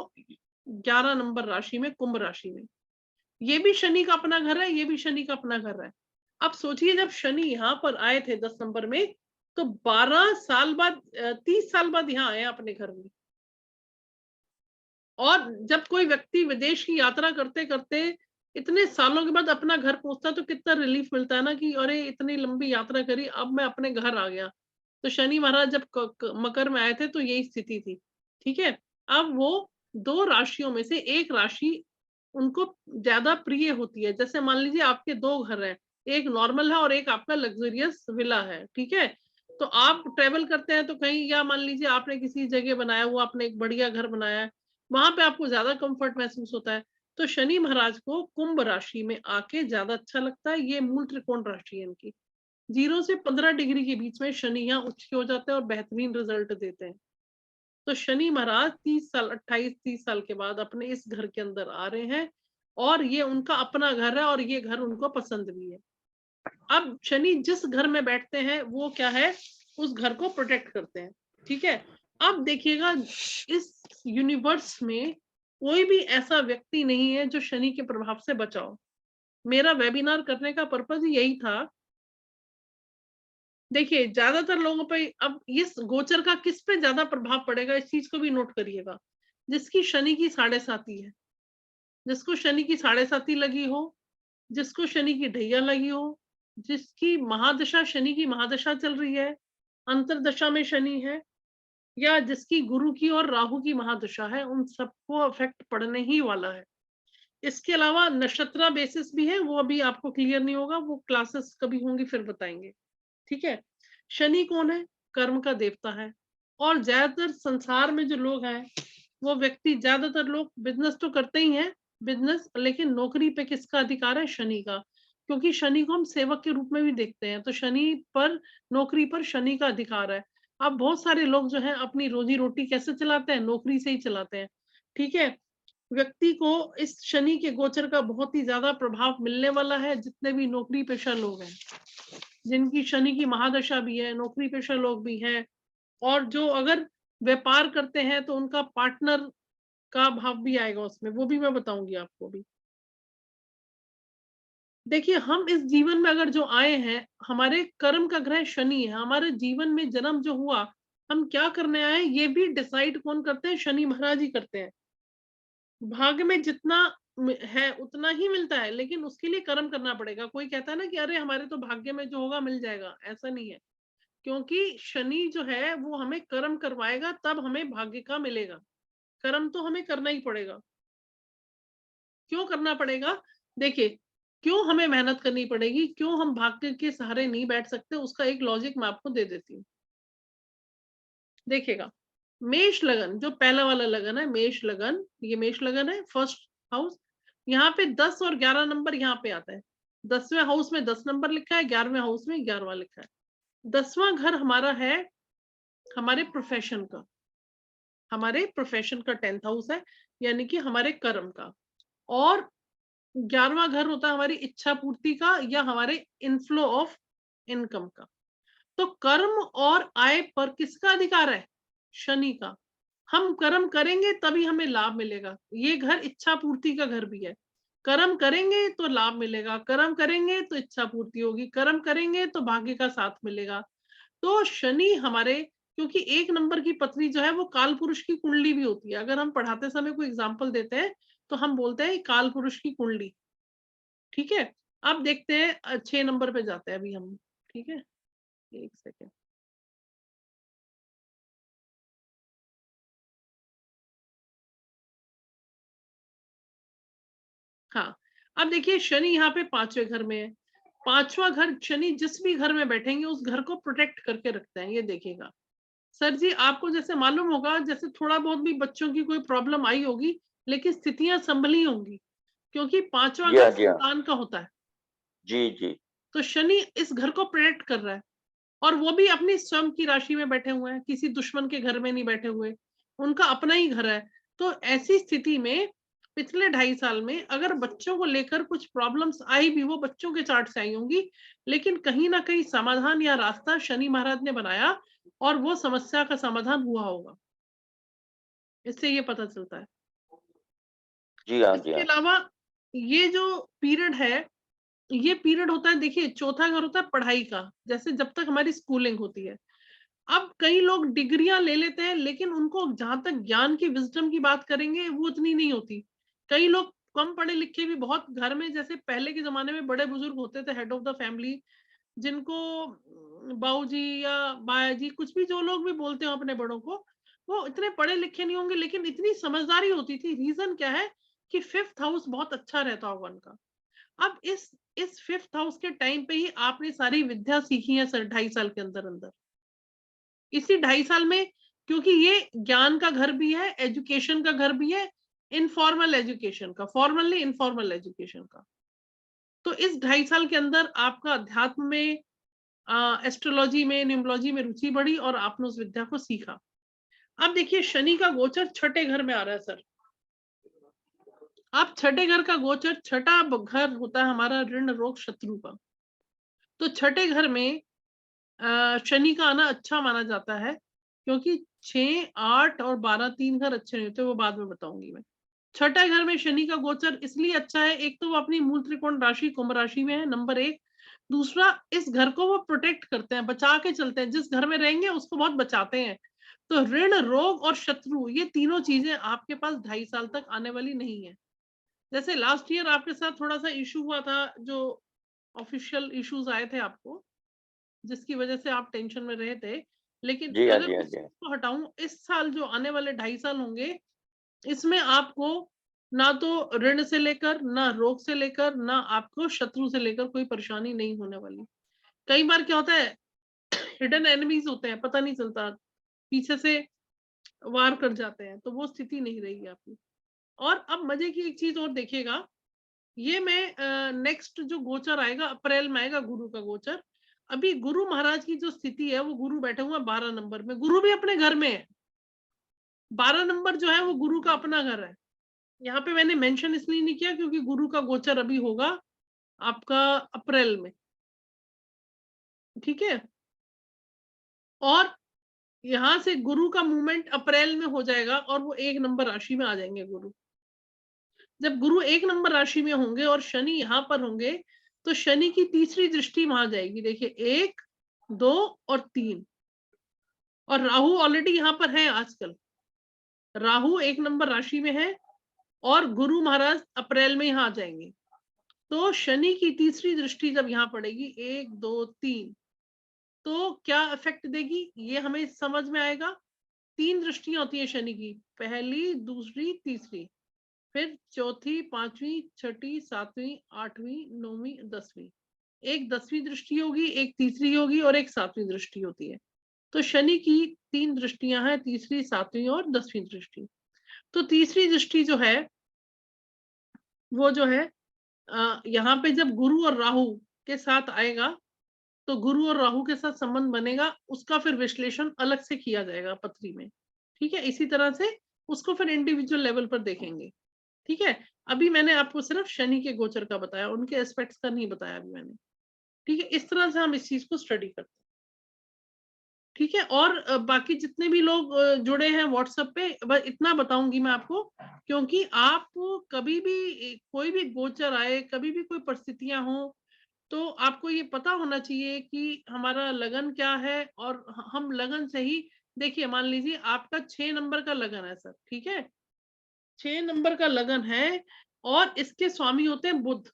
11 नंबर राशि में, कुंभ राशि में। ये भी शनि का अपना घर है, ये भी शनि का अपना घर है। अब सोचिए जब शनि यहाँ पर आए थे 10 नंबर में, तो 12 साल बाद 30 साल बाद यहाँ आए अपने घर में। और जब कोई व्यक्ति विदेश की यात्रा करते करते इतने सालों के बाद अपना घर पहुंचता तो कितना रिलीफ मिलता है ना, कि अरे इतनी लंबी यात्रा करी, अब मैं अपने घर आ गया। तो शनि महाराज जब मकर में आए थे तो यही स्थिति थी। ठीक है, अब वो 2 राशियों में से एक राशि उनको ज्यादा प्रिय होती है। जैसे मान लीजिए आपके 2 घर हैं, एक नॉर्मल है और एक आपका लग्जरियस विला है। ठीक है, तो आप ट्रेवल करते हैं तो कहीं, या मान लीजिए आपने किसी जगह बनाया हुआ, आपने एक बढ़िया घर बनाया है, वहां पे आपको ज्यादा कंफर्ट महसूस होता है। तो शनि महाराज को कुंभ राशि में आके ज्यादा अच्छा लगता है। ये मूल त्रिकोण राशि है इनकी। 0 से 15 डिग्री के बीच में शनि यहाँ उच्च हो जाते हैं और बेहतरीन रिजल्ट देते हैं। तो शनि महाराज 30 साल 28-30 साल के बाद अपने इस घर के अंदर आ रहे हैं, और ये उनका अपना घर है और ये घर उनको पसंद भी है। अब शनि जिस घर में बैठते हैं वो क्या है, उस घर को प्रोटेक्ट करते हैं। ठीक है, अब देखिएगा इस यूनिवर्स में कोई भी ऐसा व्यक्ति नहीं है जो शनि के प्रभाव से बचा हो। मेरा वेबिनार करने का पर्पज यही था। देखिए ज्यादातर लोगों पे अब इस गोचर का किस पे ज्यादा प्रभाव पड़ेगा, इस चीज को भी नोट करिएगा। जिसकी शनि की 7.5 है, जिसको शनि की 7.5 लगी हो, जिसको शनि की ढैया लगी हो, जिसकी महादशा शनि की महादशा चल रही है, अंतरदशा में शनि है, या जिसकी गुरु की और राहु की महादशा है, उन सबको अफेक्ट पड़ने ही वाला है। इसके अलावा नक्षत्र बेसिस भी है, वो अभी आपको क्लियर नहीं होगा, वो क्लासेस कभी होंगी फिर बताएंगे। ठीक है, शनि कौन है, कर्म का देवता है। और ज्यादातर संसार में जो लोग हैं वो व्यक्ति, ज्यादातर लोग बिजनेस तो करते ही हैं बिजनेस, लेकिन नौकरी पे किसका अधिकार है, शनि का। क्योंकि शनि को हम सेवक के रूप में भी देखते हैं, तो शनि पर, नौकरी पर शनि का अधिकार है। अब बहुत सारे लोग जो है अपनी रोजी रोटी कैसे चलाते हैं, नौकरी से ही चलाते हैं। ठीक है, व्यक्ति को इस शनि के गोचर का बहुत ही ज्यादा प्रभाव मिलने वाला है। जितने भी नौकरी पेशा लोग हैं, जिनकी शनि की महादशा भी है, नौकरी पेशा लोग भी हैं, और जो अगर व्यापार करते हैं तो उनका पार्टनर का भाव भी आएगा उसमें, वो भी मैं बताऊंगी आपको भी। देखिए हम इस जीवन में अगर जो आए हैं, हमारे कर्म का ग्रह शनि है। हमारे जीवन में जन्म जो हुआ, हम क्या करने आए ये भी डिसाइड कौन करते हैं, शनि महाराज ही करते हैं। भाग्य में जितना है उतना ही मिलता है, लेकिन उसके लिए कर्म करना पड़ेगा। कोई कहता है ना कि अरे हमारे तो भाग्य में जो होगा मिल जाएगा, ऐसा नहीं है। क्योंकि शनि जो है वो हमें कर्म करवाएगा, तब हमें भाग्य का मिलेगा। कर्म तो हमें करना ही पड़ेगा। क्यों करना पड़ेगा, देखिए क्यों हमें मेहनत करनी पड़ेगी, क्यों हम भाग्य के सहारे नहीं बैठ सकते, उसका एक लॉजिक मैं आपको दे देती हूँ। देखिएगा, मेष लगन जो पहला वाला लगन है, मेष लगन, ये मेष लगन है, फर्स्ट हाउस। यहाँ पे 10 और 11 नंबर यहाँ पे आता है। 10वें हाउस में 10 नंबर लिखा है, 11वें हाउस में 11वां लिखा है। 10वां घर हमारा है हमारे प्रोफेशन का, हमारे प्रोफेशन का 10th हाउस है, यानी कि हमारे कर्म का। और 11वां घर होता है हमारी इच्छा पूर्ति का, या हमारे इनफ्लो ऑफ इनकम का। तो कर्म और आय पर किसका अधिकार है, शनि का। हम कर्म करेंगे तभी हमें लाभ मिलेगा। ये घर इच्छा पूर्ति का घर भी है। कर्म करेंगे तो लाभ मिलेगा, कर्म करेंगे तो इच्छा पूर्ति होगी, कर्म करेंगे तो भाग्य का साथ मिलेगा। तो शनि हमारे, क्योंकि 1 नंबर की पत्री जो है वो काल पुरुष की कुंडली भी होती है। अगर हम पढ़ाते समय कोई एग्जाम्पल देते हैं तो हम बोलते हैं काल पुरुष की कुंडली। ठीक है, अब देखते हैं 6 नंबर पे जाते हैं अभी हम। ठीक है, एक सेकेंड। हाँ, अब देखिए शनि यहाँ पे 5वें घर में है। 5वां घर, शनि जिस भी घर में बैठेंगे उस घर को प्रोटेक्ट करके रखते हैं। ये देखिएगा सर जी, आपको जैसे मालूम होगा, जैसे थोड़ा बहुत भी बच्चों की कोई प्रॉब्लम आई होगी, लेकिन स्थितियां संभली होंगी, क्योंकि 5वां जी हाँ, घर जी हाँ, संतान का होता है। जी, जी, तो शनि इस घर को प्रेडिक्ट कर रहा है, और वो भी अपनी स्वयं की राशि में बैठे हुए हैं, किसी दुश्मन के घर में नहीं बैठे हुए, उनका अपना ही घर है। तो ऐसी स्थिति में पिछले 2.5 साल में अगर बच्चों को लेकर कुछ प्रॉब्लम्स आई भी, वो बच्चों के चार्ट से आई होंगी, लेकिन कहीं ना कहीं समाधान या रास्ता शनि महाराज ने बनाया, और वो समस्या का समाधान हुआ होगा। इससे ये पता चलता है। जी हाँ, जी इसके हाँ, अलावा ये जो पीरियड है, ये पीरियड होता है, देखिए चौथा घर होता है पढ़ाई का, जैसे जब तक हमारी स्कूलिंग होती है। अब कई लोग डिग्रियां ले लेते हैं, लेकिन उनको जहां तक ज्ञान की, विजडम की बात करेंगे, वो उतनी नहीं होती। कई लोग कम पढ़े लिखे भी बहुत घर में, जैसे पहले के जमाने में बड़े बुजुर्ग होते थे, हेड ऑफ द फैमिली, जिनको बाऊजी या बाया जी, कुछ भी जो लोग भी बोलते हो अपने बड़ों को, वो इतने पढ़े लिखे नहीं होंगे, लेकिन इतनी समझदारी होती थी। रीजन क्या है कि 5th हाउस बहुत अच्छा रहता होगा उनका। अब इस 5th हाउस के टाइम पे ही आपने सारी विद्या सीखी है सर, 2.5 साल के अंदर अंदर, इसी 2.5 साल में, क्योंकि ये ज्ञान का घर भी है, एजुकेशन का घर भी है, इनफॉर्मल एजुकेशन का, फॉर्मल नहीं, इनफॉर्मल एजुकेशन का। तो इस 2.5 साल के अंदर आपका अध्यात्म में, एस्ट्रोलॉजी में, न्यूमरोलॉजी में रुचि बढ़ी, और आपने उस विद्या को सीखा। अब देखिए शनि का गोचर छठे घर में आ रहा है सर। अब छठे घर का गोचर, छठा घर होता है हमारा ऋण रोग शत्रु का। तो छठे घर में शनि का आना अच्छा माना जाता है, क्योंकि 6, 8 और 12 तीन घर अच्छे नहीं होते, वो बाद में बताऊंगी मैं। छठे घर में शनि का गोचर इसलिए अच्छा है, एक तो वो अपनी मूल त्रिकोण राशि कुंभ राशि में है, नंबर 1। दूसरा, इस घर को वो प्रोटेक्ट करते हैं, बचा के चलते हैं, जिस घर में रहेंगे उसको बहुत बचाते हैं। तो ऋण रोग और शत्रु, ये तीनों चीजें आपके पास 2.5 साल तक आने वाली नहीं है। जैसे लास्ट ईयर आपके साथ थोड़ा सा इशू हुआ था, जो ऑफिशियल इश्यूज आए थे आपको, जिसकी वजह से आप टेंशन में रहे थे, लेकिन जी हाँ, अगर जी हाँ, उस जी हाँ, चीज को हटाऊं, इस साल जो आने वाले 2.5 साल होंगे, इसमें आपको ना तो ऋण से लेकर, ना रोग से लेकर, ना आपको शत्रु से लेकर कोई परेशानी नहीं होने वाली। कई बार क्या होता है, हिडन एनिमीज होते हैं, पता नहीं चलता, पीछे से वार कर जाते हैं, तो वो स्थिति नहीं रहेगी आपकी। और अब मजे की एक चीज और देखिएगा, ये मैं नेक्स्ट जो गोचर आएगा अप्रैल में आएगा, गुरु का गोचर। अभी गुरु महाराज की जो स्थिति है, वो गुरु बैठे हुए 12 नंबर में, गुरु भी अपने घर में है। 12 नंबर जो है वो गुरु का अपना घर है। यहाँ पे मैंने मेंशन इसलिए नहीं किया, क्योंकि गुरु का गोचर अभी होगा आपका अप्रैल में, ठीक है। और यहाँ से गुरु का मूवमेंट अप्रैल में हो जाएगा, और वो 1 नंबर राशि में आ जाएंगे गुरु। जब गुरु 1 नंबर राशि में होंगे और शनि यहाँ पर होंगे, तो शनि की तीसरी दृष्टि वहां जाएगी। देखिए 1, 2 और 3, और राहु ऑलरेडी यहाँ पर है आजकल। राहु 1 नंबर राशि में है, और गुरु महाराज अप्रैल में यहाँ आ जाएंगे। तो शनि की तीसरी दृष्टि जब यहाँ पड़ेगी, 1, 2, 3, तो क्या इफेक्ट देगी ये हमें समझ में आएगा। 3 दृष्टियां होती है शनि की, पहली, दूसरी, तीसरी, फिर चौथी, पांचवी, छठी, सातवीं, आठवीं, नौवीं, 10वीं। एक 10वीं दृष्टि होगी, एक तीसरी होगी, और एक 7वीं दृष्टि होती है। तो शनि की 3 दृष्टियां हैं, तीसरी, 7वीं और 10वीं दृष्टि। तो तीसरी दृष्टि जो है, वो जो है यहाँ पे जब गुरु और राहु के साथ आएगा, तो गुरु और राहु के साथ संबंध बनेगा, उसका फिर विश्लेषण अलग से किया जाएगा पत्री में, ठीक है। इसी तरह से उसको फिर इंडिविजुअल लेवल पर देखेंगे, ठीक है। अभी मैंने आपको सिर्फ शनि के गोचर का बताया, उनके एस्पेक्ट्स का नहीं बताया अभी मैंने, ठीक है। इस तरह से हम इस चीज को स्टडी करते हैं, ठीक है। और बाकी जितने भी लोग जुड़े हैं व्हाट्सएप पे, बस इतना बताऊंगी मैं आपको, क्योंकि आप कभी भी कोई भी गोचर आए, कभी भी कोई परिस्थितियां हो, तो आपको ये पता होना चाहिए कि हमारा लगन क्या है, और हम लगन से ही, देखिए मान लीजिए आपका 6 नंबर का लगन है सर, ठीक है, 6 नंबर का लगन है, और इसके स्वामी होते हैं बुध।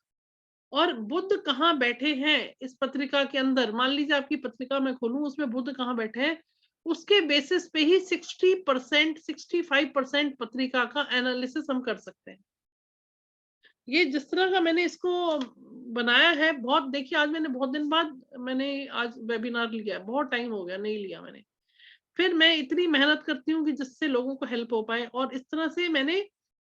और बुध कहाँ बैठे हैं इस पत्रिका के अंदर, मान लीजिए आपकी पत्रिका मैं खोलूं, उसमें बुध कहाँ बैठे हैं, उसके बेसिस पे ही 60%, 65% पत्रिका का एनालिसिस हम कर सकते हैं। ये जिस तरह का मैंने इसको बनाया है, बहुत, देखिए आज मैंने बहुत दिन बाद मैंने आज वेबिनार लिया है, बहुत टाइम हो गया नहीं लिया मैंने। फिर मैं इतनी मेहनत करती हूँ कि जिससे लोगों को हेल्प हो पाए, और इस तरह से मैंने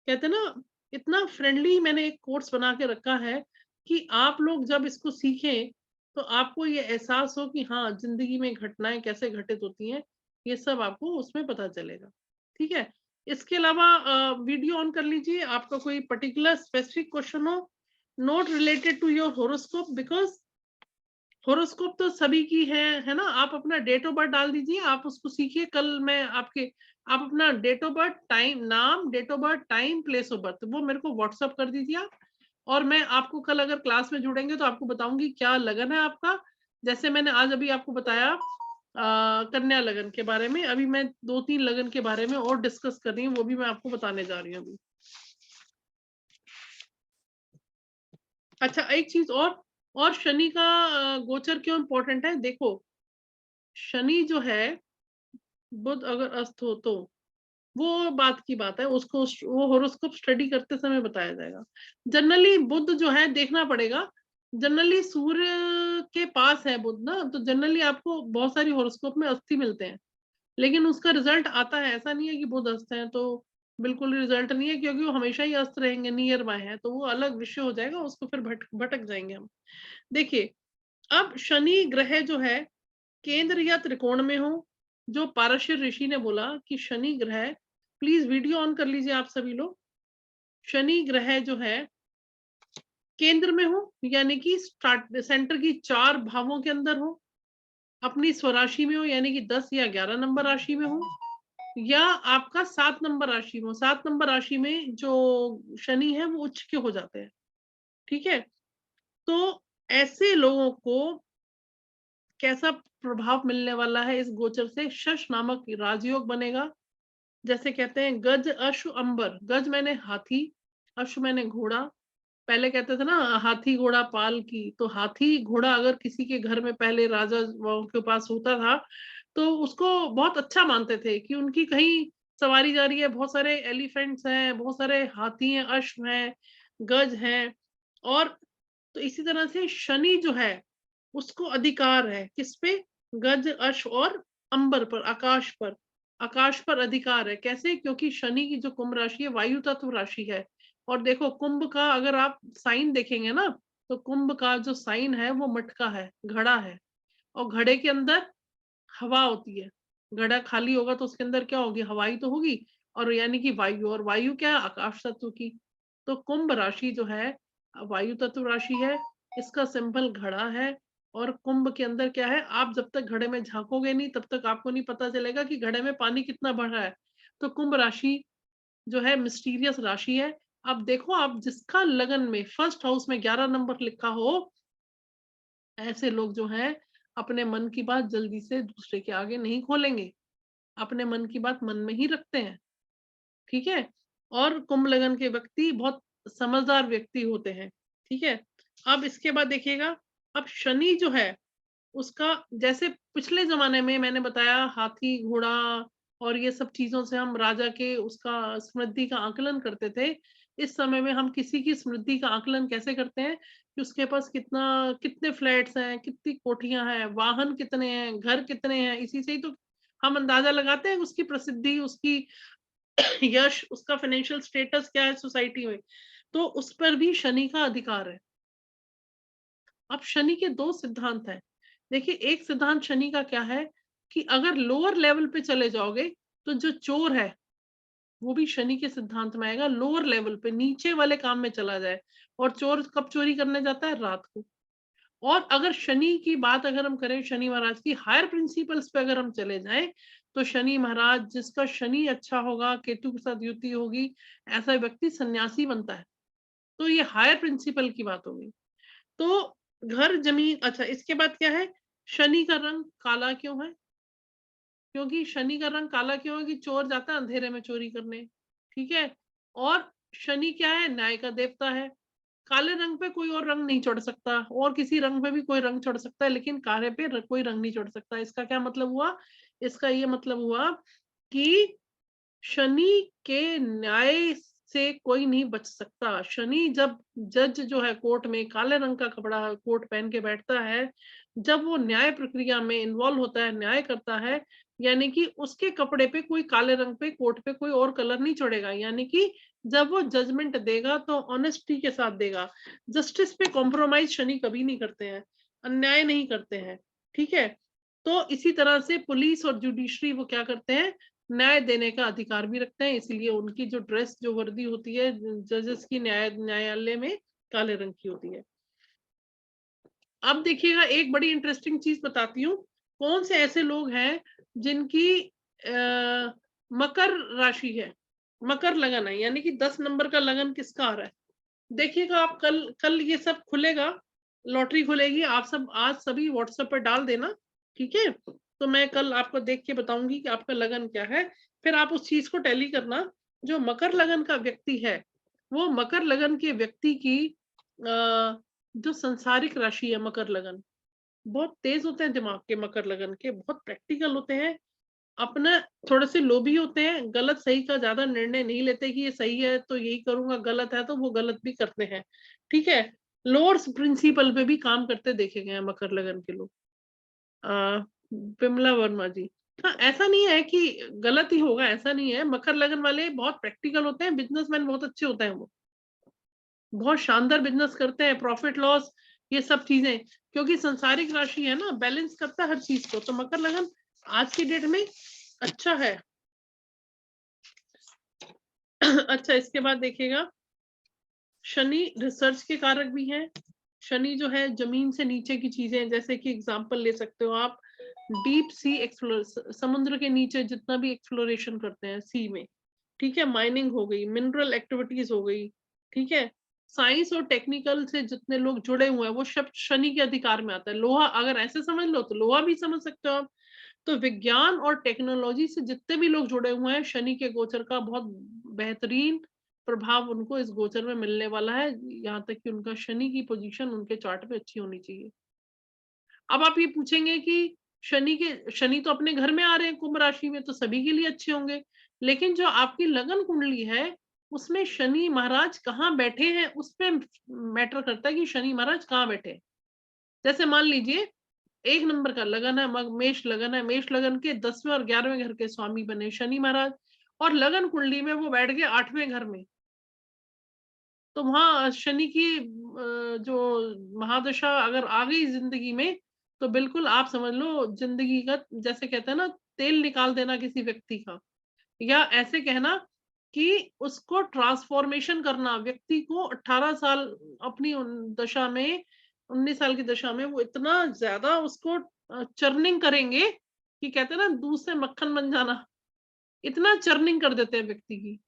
कहते हैं ना, इतना फ्रेंडली मैंने एक कोर्स बना के रखा है कि आप लोग जब इसको सीखें तो आपको ये एहसास हो कि हाँ, जिंदगी में घटनाएं कैसे घटित होती हैं, ये सब आपको उसमें पता चलेगा। ठीक है? इसके अलावा वीडियो ऑन कर लीजिए, आपका कोई पर्टिकुलर स्पेसिफिक क्वेश्चन हो, not related to your horoscope, because horoscope तो सभी की है ना? आप अपना डेट ऑफ बर्थ डाल दीजिए, आप उसको सीखिए। कल मैं आप अपना डेट ऑफ बर्थ, टाइम, नाम, date of birth, time, place of birth, वो मेरे को व्हाट्सअप कर दीजिए आप। और मैं आपको कल अगर क्लास में जुड़ेंगे तो आपको बताऊंगी क्या लगन है आपका। जैसे मैंने आज अभी आपको बताया कन्या लगन के बारे में, अभी मैं 2-3 लगन के बारे में और डिस्कस कर रही हूँ, वो भी मैं आपको बताने जा रही हूँ अभी। अच्छा, एक चीज और शनि का गोचर क्यों इंपॉर्टेंट है? देखो, शनि जो है, बुध अगर अस्त हो तो वो बात की बात है, उसको वो होरोस्कोप स्टडी करते समय बताया जाएगा। जनरली बुध जो है देखना पड़ेगा, जनरली सूर्य के पास है बुध ना, तो जनरली आपको बहुत सारी होरोस्कोप में अस्थि मिलते हैं, लेकिन उसका रिजल्ट आता है। ऐसा नहीं है कि बुध अस्त है तो बिल्कुल रिजल्ट नहीं है, क्योंकि वो हमेशा ही अस्त रहेंगे, नियर बाय है, तो वो अलग विषय हो जाएगा, उसको फिर भटक जाएंगे हम। देखिए, अब शनि ग्रह जो है केंद्र या त्रिकोण में हो, जो पारशर ऋषि ने बोला कि शनि ग्रह, प्लीज वीडियो ऑन कर लीजिए आप सभी लोग, शनि ग्रह जो है केंद्र में हो, यानी कि स्टार्ट सेंटर की 4 भावों के अंदर हो, अपनी स्वराशि में हो, यानी कि 10 या 11 नंबर राशि में हो, या आपका 7 नंबर राशि में हो। 7 नंबर राशि में जो शनि है वो उच्च के हो जाते हैं। ठीक है? तो ऐसे लोगों को कैसा प्रभाव मिलने वाला है इस गोचर से? शश नामक राजयोग बनेगा। जैसे कहते हैं गज अश्व अंबर, गज मैंने हाथी, अश्व मैंने घोड़ा। पहले कहते थे ना हाथी घोड़ा पाल की, तो हाथी घोड़ा अगर किसी के घर में पहले राजा के पास होता था तो उसको बहुत अच्छा मानते थे कि उनकी कहीं सवारी जा रही है, बहुत सारे एलिफेंट्स हैं, बहुत सारे हाथी हैं, अश्व हैं, गज हैं। और तो इसी तरह से शनि जो है उसको अधिकार है किस पे? गज, अश्व और अंबर पर, आकाश पर। आकाश पर अधिकार है, कैसे? क्योंकि शनि की जो कुंभ राशि है वायु तत्व राशि है। और देखो, कुंभ का अगर आप साइन देखेंगे ना, तो कुंभ का जो साइन है वो मटका है, घड़ा है, और घड़े के अंदर हवा होती है। घड़ा खाली होगा तो उसके अंदर क्या होगी? हवाई तो होगी, और यानी कि वायु, और वायु क्या है? आकाश तत्व की। तो कुंभ राशि जो है वायु तत्व राशि है, इसका सिंबल घड़ा है। और कुंभ के अंदर क्या है? आप जब तक घड़े में झांकोगे नहीं तब तक आपको नहीं पता चलेगा कि घड़े में पानी कितना भर रहा है। तो कुंभ राशि जो है मिस्टीरियस राशि है। अब देखो, आप जिसका लगन में फर्स्ट हाउस में 11 नंबर लिखा हो, ऐसे लोग जो हैं अपने मन की बात जल्दी से दूसरे के आगे नहीं खोलेंगे, अपने मन की बात मन में ही रखते हैं। ठीक है? और कुंभ लगन के व्यक्ति बहुत समझदार व्यक्ति होते हैं। ठीक है? अब इसके बाद देखिएगा, अब शनि जो है उसका, जैसे पिछले जमाने में मैंने बताया हाथी घोड़ा और ये सब चीजों से हम राजा के उसका समृद्धि का आकलन करते थे। इस समय में हम किसी की समृद्धि का आकलन कैसे करते हैं कि उसके पास कितने फ्लैट्स हैं, कितनी कोठियां हैं, वाहन कितने हैं, घर कितने हैं, इसी से ही तो हम अंदाजा लगाते हैं उसकी प्रसिद्धि, उसकी यश, उसका फाइनेंशियल स्टेटस क्या है सोसाइटी में। तो उस पर भी शनि का अधिकार है। अब शनि के 2 सिद्धांत हैं। देखिए, एक सिद्धांत शनि का क्या है कि अगर लोअर लेवल पे चले जाओगे तो जो चोर है वो भी शनि के सिद्धांत में आएगा। लोअर लेवल पे नीचे वाले काम में चला जाए, और चोर कब चोरी करने जाता है? रात को। और अगर शनि की बात अगर हम करें, शनि महाराज की हायर प्रिंसिपल्स पे अगर हम चले जाएं, तो शनि महाराज, जिसका शनि अच्छा होगा, केतु के साथ युति होगी, ऐसा व्यक्ति सन्यासी बनता है। तो ये हायर प्रिंसिपल की बात होगी। तो घर जमीन, अच्छा इसके बाद क्या है? शनि का रंग काला क्यों है? क्योंकि शनि का रंग काला क्यों है? कि चोर जाता है अंधेरे में चोरी करने। ठीक है? और शनि क्या है? न्याय का देवता है। काले रंग पे कोई और रंग नहीं चढ़ सकता, और किसी रंग पे भी कोई रंग चढ़ सकता है, लेकिन काले पे कोई रंग नहीं चढ़ सकता। इसका क्या मतलब हुआ? इसका ये मतलब हुआ कि शनि के न्याय से कोई नहीं बच सकता। शनि जब जज जो है कोर्ट में काले रंग का कपड़ा कोट पहन के बैठता है, जब वो न्याय प्रक्रिया में इन्वॉल्व होता है, न्याय करता है, यानी कि उसके कपड़े पे कोई काले रंग पे कोट पे कोई और कलर नहीं चढ़ेगा, यानी कि जब वो जजमेंट देगा तो ऑनेस्टी के साथ देगा। जस्टिस पे कॉम्प्रोमाइज शनि कभी नहीं करते हैं, अन्याय नहीं करते हैं, ठीक है। तो इसी तरह से पुलिस और जुडिशरी वो क्या करते हैं, न्याय देने का अधिकार भी रखते हैं, इसलिए उनकी जो ड्रेस जो वर्दी होती है जजेस की न्यायालय में काले रंग की होती है। अब देखिएगा एक बड़ी इंटरेस्टिंग चीज बताती हूँ, कौन से ऐसे लोग हैं जिनकी मकर राशि है, मकर लगन है, यानी कि 10 नंबर का लगन किसका आ रहा है। देखिएगा आप कल कल ये सब खुलेगा, लॉटरी खुलेगी, आप सब आज सभी व्हाट्सएप पर डाल देना, ठीक है। तो मैं कल आपको देख के बताऊंगी कि आपका लगन क्या है, फिर आप उस चीज को टैली करना। जो मकर लगन का व्यक्ति है, वो मकर लगन के व्यक्ति की जो संसारिक राशि है मकर लगन, बहुत तेज होते हैं दिमाग के, मकर लगन के बहुत प्रैक्टिकल होते हैं, अपना थोड़े से लोभी होते हैं, गलत सही का ज्यादा निर्णय नहीं लेते कि ये सही है तो यही करूंगा, गलत है तो वो गलत भी करते हैं, ठीक है। लोअर्स प्रिंसिपल पे भी काम करते देखे गए हैं मकर लगन के लोग। विमला वर्मा जी, हाँ ऐसा नहीं है कि गलत ही होगा, ऐसा नहीं है, मकर लगन वाले बहुत प्रैक्टिकल होते हैं, बिजनेसमैन बहुत अच्छे होते हैं, वो बहुत शानदार बिजनेस करते हैं, प्रॉफिट लॉस ये सब चीजें, क्योंकि संसारिक राशि है ना, बैलेंस करता है हर चीज को, तो मकर लगन आज की डेट में अच्छा है। अच्छा इसके बाद देखिएगा, शनि रिसर्च के कारक भी हैं। शनि जो है जमीन से नीचे की चीजें, जैसे कि एग्जांपल ले सकते हो आप, डीप सी एक्सप्लोर, समुद्र के नीचे जितना भी एक्सप्लोरेशन करते हैं सी में, ठीक है, माइनिंग हो गई, मिनरल एक्टिविटीज हो गई, ठीक है, साइंस और टेक्निकल से जितने लोग जुड़े हुए हैं वो शब्द शनि के अधिकार में आता है। लोहा अगर ऐसे समझ लो तो लोहा भी समझ सकते हो आप। तो विज्ञान और टेक्नोलॉजी से जितने भी लोग जुड़े हुए हैं, शनि के गोचर का बहुत बेहतरीन प्रभाव उनको इस गोचर में मिलने वाला है, यहाँ तक कि उनका शनि की पोजीशन उनके चार्ट में अच्छी होनी चाहिए। अब आप ये पूछेंगे कि शनि तो अपने घर में आ रहे हैं कुंभ राशि में, तो सभी के लिए अच्छे होंगे, लेकिन जो आपकी लगन कुंडली है उसमें शनि महाराज कहाँ बैठे हैं उस पे मैटर करता है कि शनि महाराज कहाँ बैठे हैं। जैसे मान लीजिए 1 नंबर का लगन है, मेष लगन है, मेष लगन के 10वें और 11वें घर के स्वामी बने शनि महाराज, और लगन कुंडली में वो बैठ गए 8वें घर में, तो वहां शनि की जो महादशा अगर आ गई जिंदगी में, तो बिल्कुल आप समझ लो जिंदगी का, जैसे कहते हैं ना, तेल निकाल देना किसी व्यक्ति का, या ऐसे कहना कि उसको ट्रांसफॉर्मेशन करना, व्यक्ति को 18 साल अपनी दशा में, 19 साल की दशा में वो इतना ज्यादा उसको चर्निंग करेंगे कि कहते हैं ना दूध से मक्खन बन जाना, इतना चर्निंग कर देते हैं व्यक्ति की,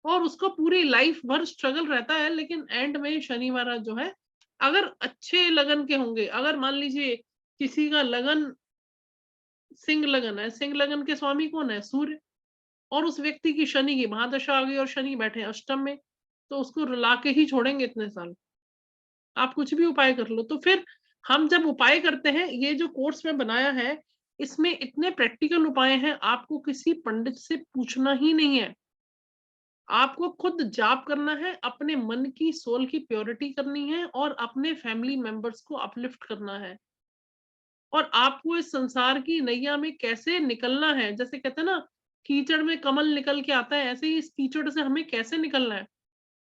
और उसको पूरी लाइफ भर स्ट्रगल रहता है, लेकिन एंड में शनि महाराज जो है, अगर अच्छे लगन के होंगे, अगर मान लीजिए किसी का लगन सिंह लगन है, सिंह लगन के स्वामी कौन है, सूर्य, और उस व्यक्ति की शनि की महादशा आ गई और शनि बैठे अष्टम में, तो उसको रुला के ही छोड़ेंगे इतने साल, आप कुछ भी उपाय कर लो। तो फिर हम जब उपाय करते हैं, ये जो कोर्स में बनाया है इसमें इतने प्रैक्टिकल उपाय हैं, आपको किसी पंडित से पूछना ही नहीं है, आपको खुद जाप करना है, अपने मन की सोल की प्योरिटी करनी है, और अपने फैमिली मेंबर्स को अपलिफ्ट करना है, और आपको इस संसार की नैया में कैसे निकलना है, जैसे कहते हैं ना कीचड़ में कमल निकल के आता है, ऐसे ही इस कीचड़ से हमें कैसे निकलना है।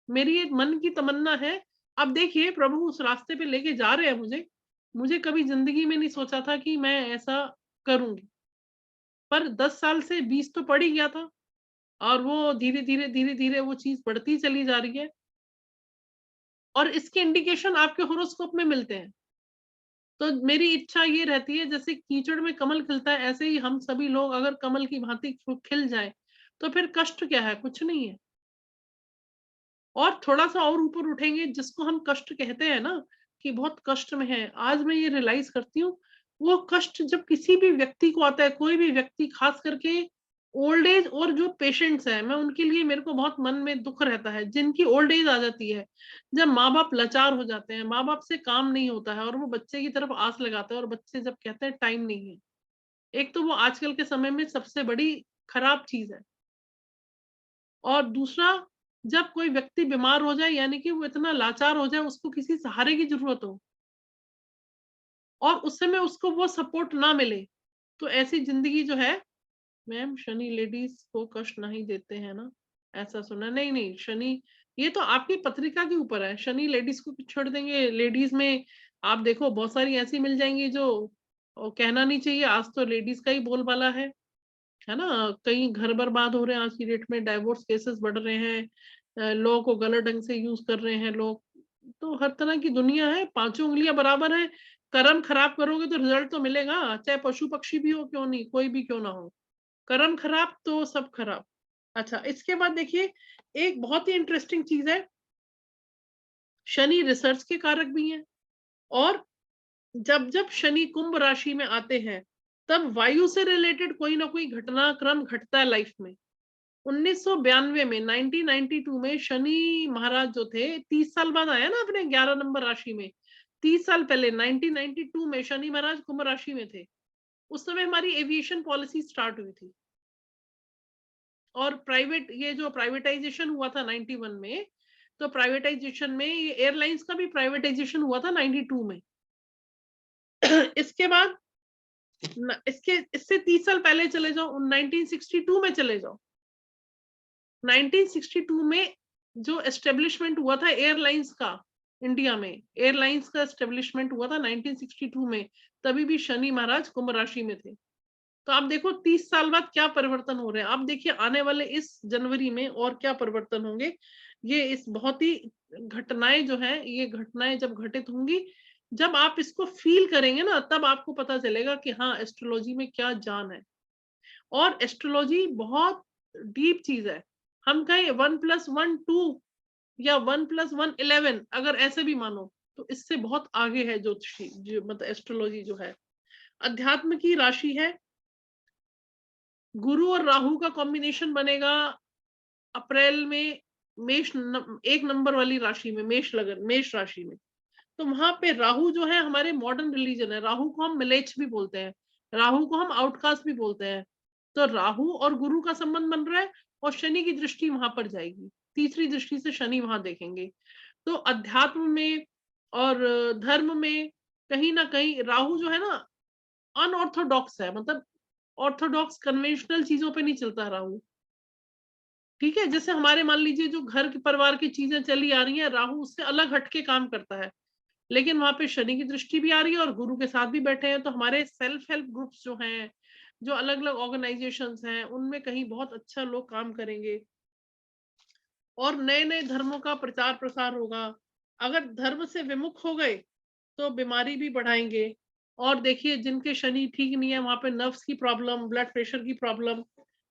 मेरी एक मन की तमन्ना है, अब देखिए प्रभु उस रास्ते पे लेके जा रहे हैं मुझे, मुझे कभी जिंदगी में नहीं सोचा था कि मैं ऐसा करूंगी, पर 10 साल से 20 तो पड़ ही गया था, और वो धीरे धीरे वो चीज बढ़ती चली जा रही है, और इसके इंडिकेशन आपके होरोस्कोप में मिलते हैं। तो मेरी इच्छा ये रहती है, जैसे कीचड़ में कमल खिलता है, ऐसे ही हम सभी लोग अगर कमल की भांति खिल जाए, तो फिर कष्ट क्या है, कुछ नहीं है, और थोड़ा सा और ऊपर उठेंगे, जिसको हम कष्ट कहते हैं ना कि बहुत कष्ट में है, आज मैं ये रियलाइज करती हूँ, वो कष्ट जब किसी भी व्यक्ति को आता है, कोई भी व्यक्ति, खास करके ओल्ड एज और जो पेशेंट्स हैं, मैं उनके लिए, मेरे को बहुत मन में दुख रहता है, जिनकी ओल्ड एज आ जाती है, जब माँ बाप लाचार हो जाते हैं, माँ बाप से काम नहीं होता है, और वो बच्चे की तरफ आस लगाते हैं, और बच्चे जब कहते हैं टाइम नहीं है, एक तो वो आजकल के समय में सबसे बड़ी खराब चीज है, और दूसरा, जब कोई व्यक्ति बीमार हो जाए, यानी कि वो इतना लाचार हो जाए, उसको किसी सहारे की जरूरत हो, और उस समय उसको वो सपोर्ट ना मिले, तो ऐसी जिंदगी जो है, मैम शनि लेडीज को कष्ट नहीं देते हैं ना, ऐसा सुना नहीं, नहीं शनि, ये तो आपकी पत्रिका के ऊपर है। शनि लेडीज को छोड़ देंगे, लेडीज में आप देखो बहुत सारी ऐसी मिल जाएंगी जो कहना नहीं चाहिए, आज तो लेडीज का ही बोलबाला है ना। कई घर बर्बाद हो रहे हैं आज की डेट में, डाइवोर्स केसेस बढ़ रहे हैं, लॉ को गलत ढंग से यूज कर रहे हैं लोग। तो हर तरह की दुनिया है, पांचों उंगलियां बराबर है। कर्म खराब करोगे तो रिजल्ट तो मिलेगा, चाहे पशु पक्षी भी हो क्यों नहीं, कोई भी क्यों ना हो। कर्म खराब तो सब खराब। अच्छा, इसके बाद देखिए एक बहुत ही इंटरेस्टिंग चीज है, शनि रिसर्च के कारक भी हैं। और जब जब शनि कुंभ राशि में आते हैं तब वायु से रिलेटेड कोई ना कोई घटनाक्रम घटता है लाइफ में। 1992 में 1992 में शनि महाराज जो थे 30 साल बाद आया ना अपने 11 नंबर राशि में। 30 साल पहले 1992 में शनि महाराज कुंभ राशि में थे। उस समय हमारी एविएशन पॉलिसी स्टार्ट हुई थी, और प्राइवेट ये जो प्राइवेटाइजेशन हुआ था 91 में, तो प्राइवेटाइजेशन में ये एयरलाइंस का भी प्राइवेटाइजेशन हुआ था 92 में। इसके बाद इससे 30 साल पहले चले जाओ, 1962 में चले जाओ। 1962 में जो एस्टेब्लिशमेंट हुआ था एयरलाइंस का, इंडिया में एयरलाइंस का एस्टेब्लिशमेंट हुआ था 1962 में, तभी भी शनि महाराज कुंभ राशि में थे। तो आप देखो 30 साल बाद क्या परिवर्तन हो रहे हैं। आप देखिए आने वाले इस जनवरी में और क्या परिवर्तन होंगे। ये इस बहुत ही घटनाएं जो है, ये घटनाएं जब घटित होंगी, जब आप इसको फील करेंगे ना, तब आपको पता चलेगा कि हाँ एस्ट्रोलॉजी में क्या जान है। और एस्ट्रोलॉजी बहुत डीप चीज है। हम कहें 1+1 2 या 1+1 11, अगर ऐसे भी मानो, तो इससे बहुत आगे है ज्योतिषी जो मतलब एस्ट्रोलॉजी जो है। अध्यात्म की राशि है। गुरु और राहु का कॉम्बिनेशन बनेगा अप्रैल में, एक नंबर वाली राशि में, मेष राशि में। तो वहां पे राहु जो है हमारे मॉडर्न रिलीजन है, राहु को हम मिलेच भी बोलते हैं, राहु को हम आउटकास्ट भी बोलते हैं। तो राहु और गुरु का संबंध बन रहा है, और शनि की दृष्टि वहां पर जाएगी, तीसरी दृष्टि से शनि वहां देखेंगे। तो अध्यात्म में और धर्म में कहीं ना कहीं राहु जो है ना अनऑर्थोडॉक्स है, मतलब ऑर्थोडॉक्स कन्वेंशनल चीजों पे नहीं चलता राहु। ठीक है, जैसे हमारे मान लीजिए जो घर के परिवार की चीजें चली आ रही हैं, राहु उससे अलग हटके काम करता है। लेकिन वहां पे शनि की दृष्टि भी आ रही है और गुरु के साथ भी बैठे हैं, तो हमारे सेल्फ हेल्प ग्रुप्स जो हैं, जो अलग अलग ऑर्गेनाइजेशंस हैं, उनमें कहीं बहुत अच्छा लोग काम करेंगे और नए नए धर्मों का प्रचार प्रसार होगा। अगर धर्म से विमुख हो गए तो बीमारी भी बढ़ाएंगे। और देखिए जिनके शनि ठीक नहीं है वहां पे नर्व्स की प्रॉब्लम, ब्लड प्रेशर की प्रॉब्लम,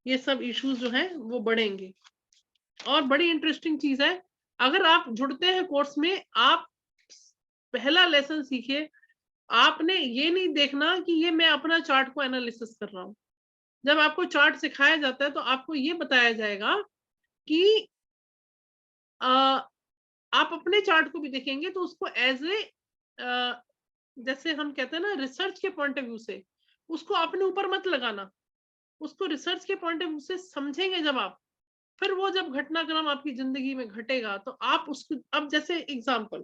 ये सब इश्यूज जो हैं वो बढ़ेंगे। और बड़ी इंटरेस्टिंग चीज है, अगर आप जुड़ते हैं कोर्स में, आप पहला लेसन सीखिए, आपने ये नहीं देखना कि ये मैं अपना चार्ट को एनालिसिस कर रहा हूँ। जब आपको चार्ट सिखाया जाता है तो आपको ये बताया जाएगा कि आप अपने चार्ट को भी देखेंगे तो उसको एज ए, जैसे हम कहते हैं ना रिसर्च के पॉइंट ऑफ व्यू से, उसको अपने ऊपर मत लगाना, उसको रिसर्च के पॉइंट ऑफ व्यू से समझेंगे जब आप, फिर वो जब घटनाक्रम आपकी जिंदगी में घटेगा तो आप उसको, अब जैसे एग्जाम्पल,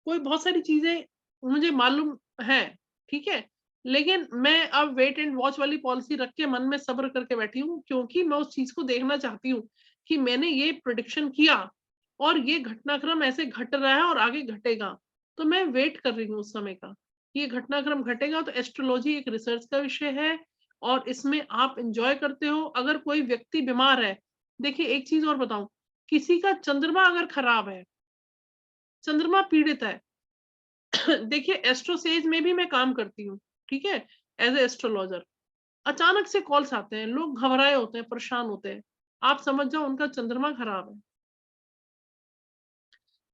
कोई बहुत सारी चीजें मुझे मालूम है, ठीक है, लेकिन मैं अब वेट एंड वॉच वाली पॉलिसी रख के मन में सब्र करके बैठी हूँ, क्योंकि मैं उस चीज को देखना चाहती हूँ कि मैंने ये प्रिडिक्शन किया और ये घटनाक्रम ऐसे घट रहा है और आगे घटेगा, तो मैं वेट कर रही हूँ उस समय का, ये घटनाक्रम घटेगा। तो एस्ट्रोलॉजी एक रिसर्च का विषय है और इसमें आप इंजॉय करते हो। अगर कोई व्यक्ति बीमार है, देखिए एक चीज और बताऊं, किसी का चंद्रमा अगर खराब है, चंद्रमा पीड़ित है, देखिए एस्ट्रोसेज में भी मैं काम करती हूँ, ठीक है, एज ए एस्ट्रोलॉजर। अचानक से कॉल्स आते हैं, लोग घबराए होते हैं, परेशान होते हैं, आप समझ जाओ उनका चंद्रमा खराब है।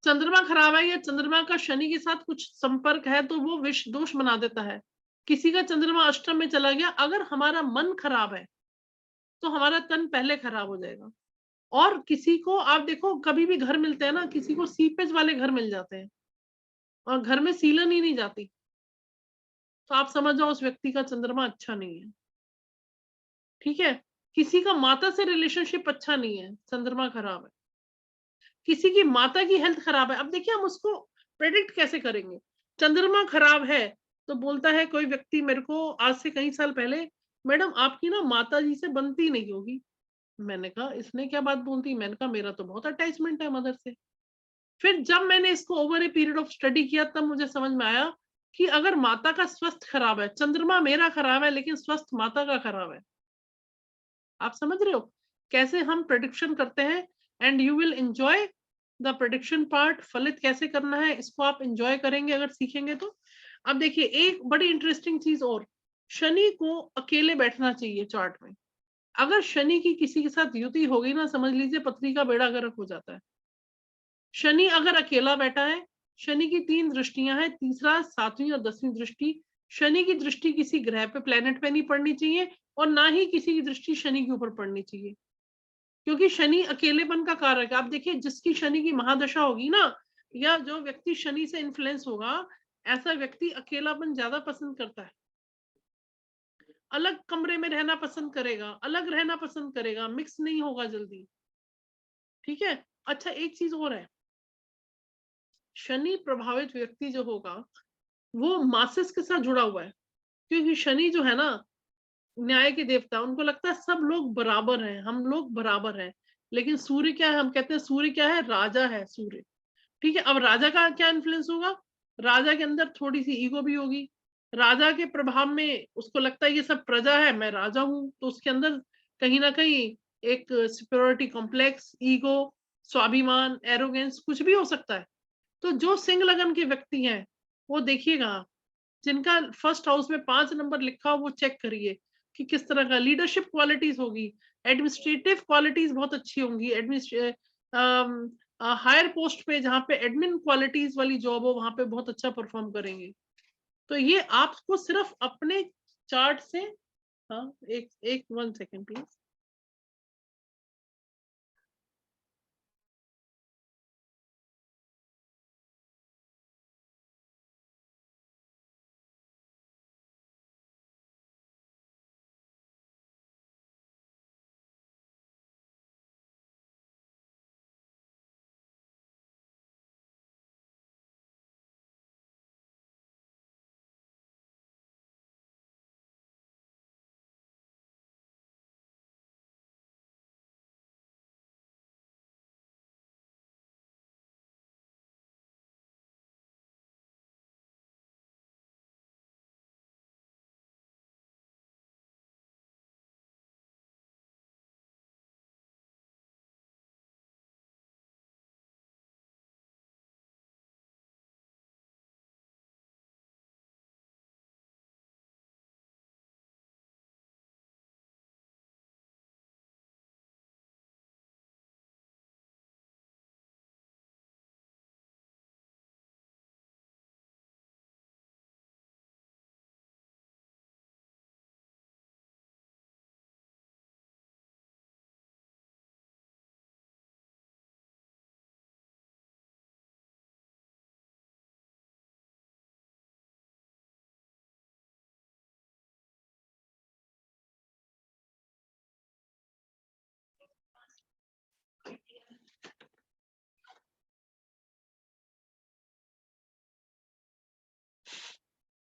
चंद्रमा खराब है या चंद्रमा का शनि के साथ कुछ संपर्क है तो वो विष दोष बना देता है। किसी का चंद्रमा अष्टम में चला गया, अगर हमारा मन खराब है तो हमारा तन पहले खराब हो जाएगा। और किसी को आप देखो, कभी भी घर मिलते हैं ना, किसी को सीपेज वाले घर मिल जाते हैं और घर में सीलन ही नहीं जाती, तो आप समझ जाओ उस व्यक्ति का चंद्रमा अच्छा नहीं है। ठीक है, किसी का माता से रिलेशनशिप अच्छा नहीं है, चंद्रमा खराब है। किसी की माता की हेल्थ खराब है, अब देखिए हम उसको प्रेडिक्ट कैसे करेंगे। चंद्रमा खराब है तो बोलता है कोई व्यक्ति मेरे को आज से कई साल पहले, मैडम आपकी ना माता जी से बनती नहीं होगी। मैंने कहा इसने क्या बात बोल दी, मैंने कहा मेरा तो बहुत अटैचमेंट है मदर से। फिर जब मैंने इसको over a period of study किया तब मुझे समझ में आया कि अगर माता का स्वास्थ्य खराब है, चंद्रमा मेरा खराब है लेकिन स्वास्थ्य माता का खराब है। आप समझ रहे हो कैसे हम प्रेडिक्शन करते हैं, and you will enjoy the prediction part. फलित कैसे करना है इसको आप एंजॉय करेंगे अगर सीखेंगे तो। अब देखिए एक बड़ी इंटरेस्टिंग चीज और, शनि को अकेले बैठना चाहिए चार्ट में। अगर शनि की किसी के साथ युति हो गई ना, समझ लीजिए पृथ्वी का बेड़ा गर्क हो जाता है। शनि अगर अकेला बैठा है, शनि की 3 दृष्टियां हैं, तीसरा 7वीं और 10वीं दृष्टि। शनि की दृष्टि किसी ग्रह पे, प्लेनेट पे नहीं पड़नी चाहिए, और ना ही किसी की दृष्टि शनि के ऊपर पड़नी चाहिए, क्योंकि शनि अकेलेपन का कारक है। आप देखिए जिसकी शनि की महादशा होगी ना, या जो व्यक्ति शनि से इन्फ्लुएंस होगा, ऐसा व्यक्ति अकेलापन ज्यादा पसंद करता है, अलग कमरे में रहना पसंद करेगा, अलग रहना पसंद करेगा, मिक्स नहीं होगा जल्दी। ठीक है। अच्छा एक चीज और है, शनि प्रभावित व्यक्ति जो होगा वो मासिस के साथ जुड़ा हुआ है, क्योंकि शनि जो है ना न्याय के देवता, उनको लगता है सब लोग बराबर हैं, हम लोग बराबर हैं। लेकिन सूर्य क्या है, हम कहते हैं सूर्य क्या है, राजा है सूर्य। ठीक है। अब राजा का क्या इन्फ्लुएंस होगा, राजा के अंदर थोड़ी सी ईगो भी होगी। राजा के प्रभाव में उसको लगता है ये सब प्रजा है, मैं राजा हूं, तो उसके अंदर कहीं ना कहीं एक सुपीरियरिटी कॉम्प्लेक्स, ईगो, स्वाभिमान, एरोगेंस कुछ भी हो सकता है। तो जो सिंह लगन के व्यक्ति हैं वो देखिएगा, जिनका फर्स्ट हाउस में 5 नंबर लिखा हो वो चेक करिए कि किस तरह का लीडरशिप क्वालिटीज होगी, एडमिनिस्ट्रेटिव क्वालिटीज बहुत अच्छी होंगी, हायर पोस्ट पे जहाँ पे एडमिन क्वालिटीज वाली जॉब हो वहां पे बहुत अच्छा परफॉर्म करेंगे। तो ये आपको सिर्फ अपने चार्ट से, हाँ एक एक 1 सेकेंड प्लीज।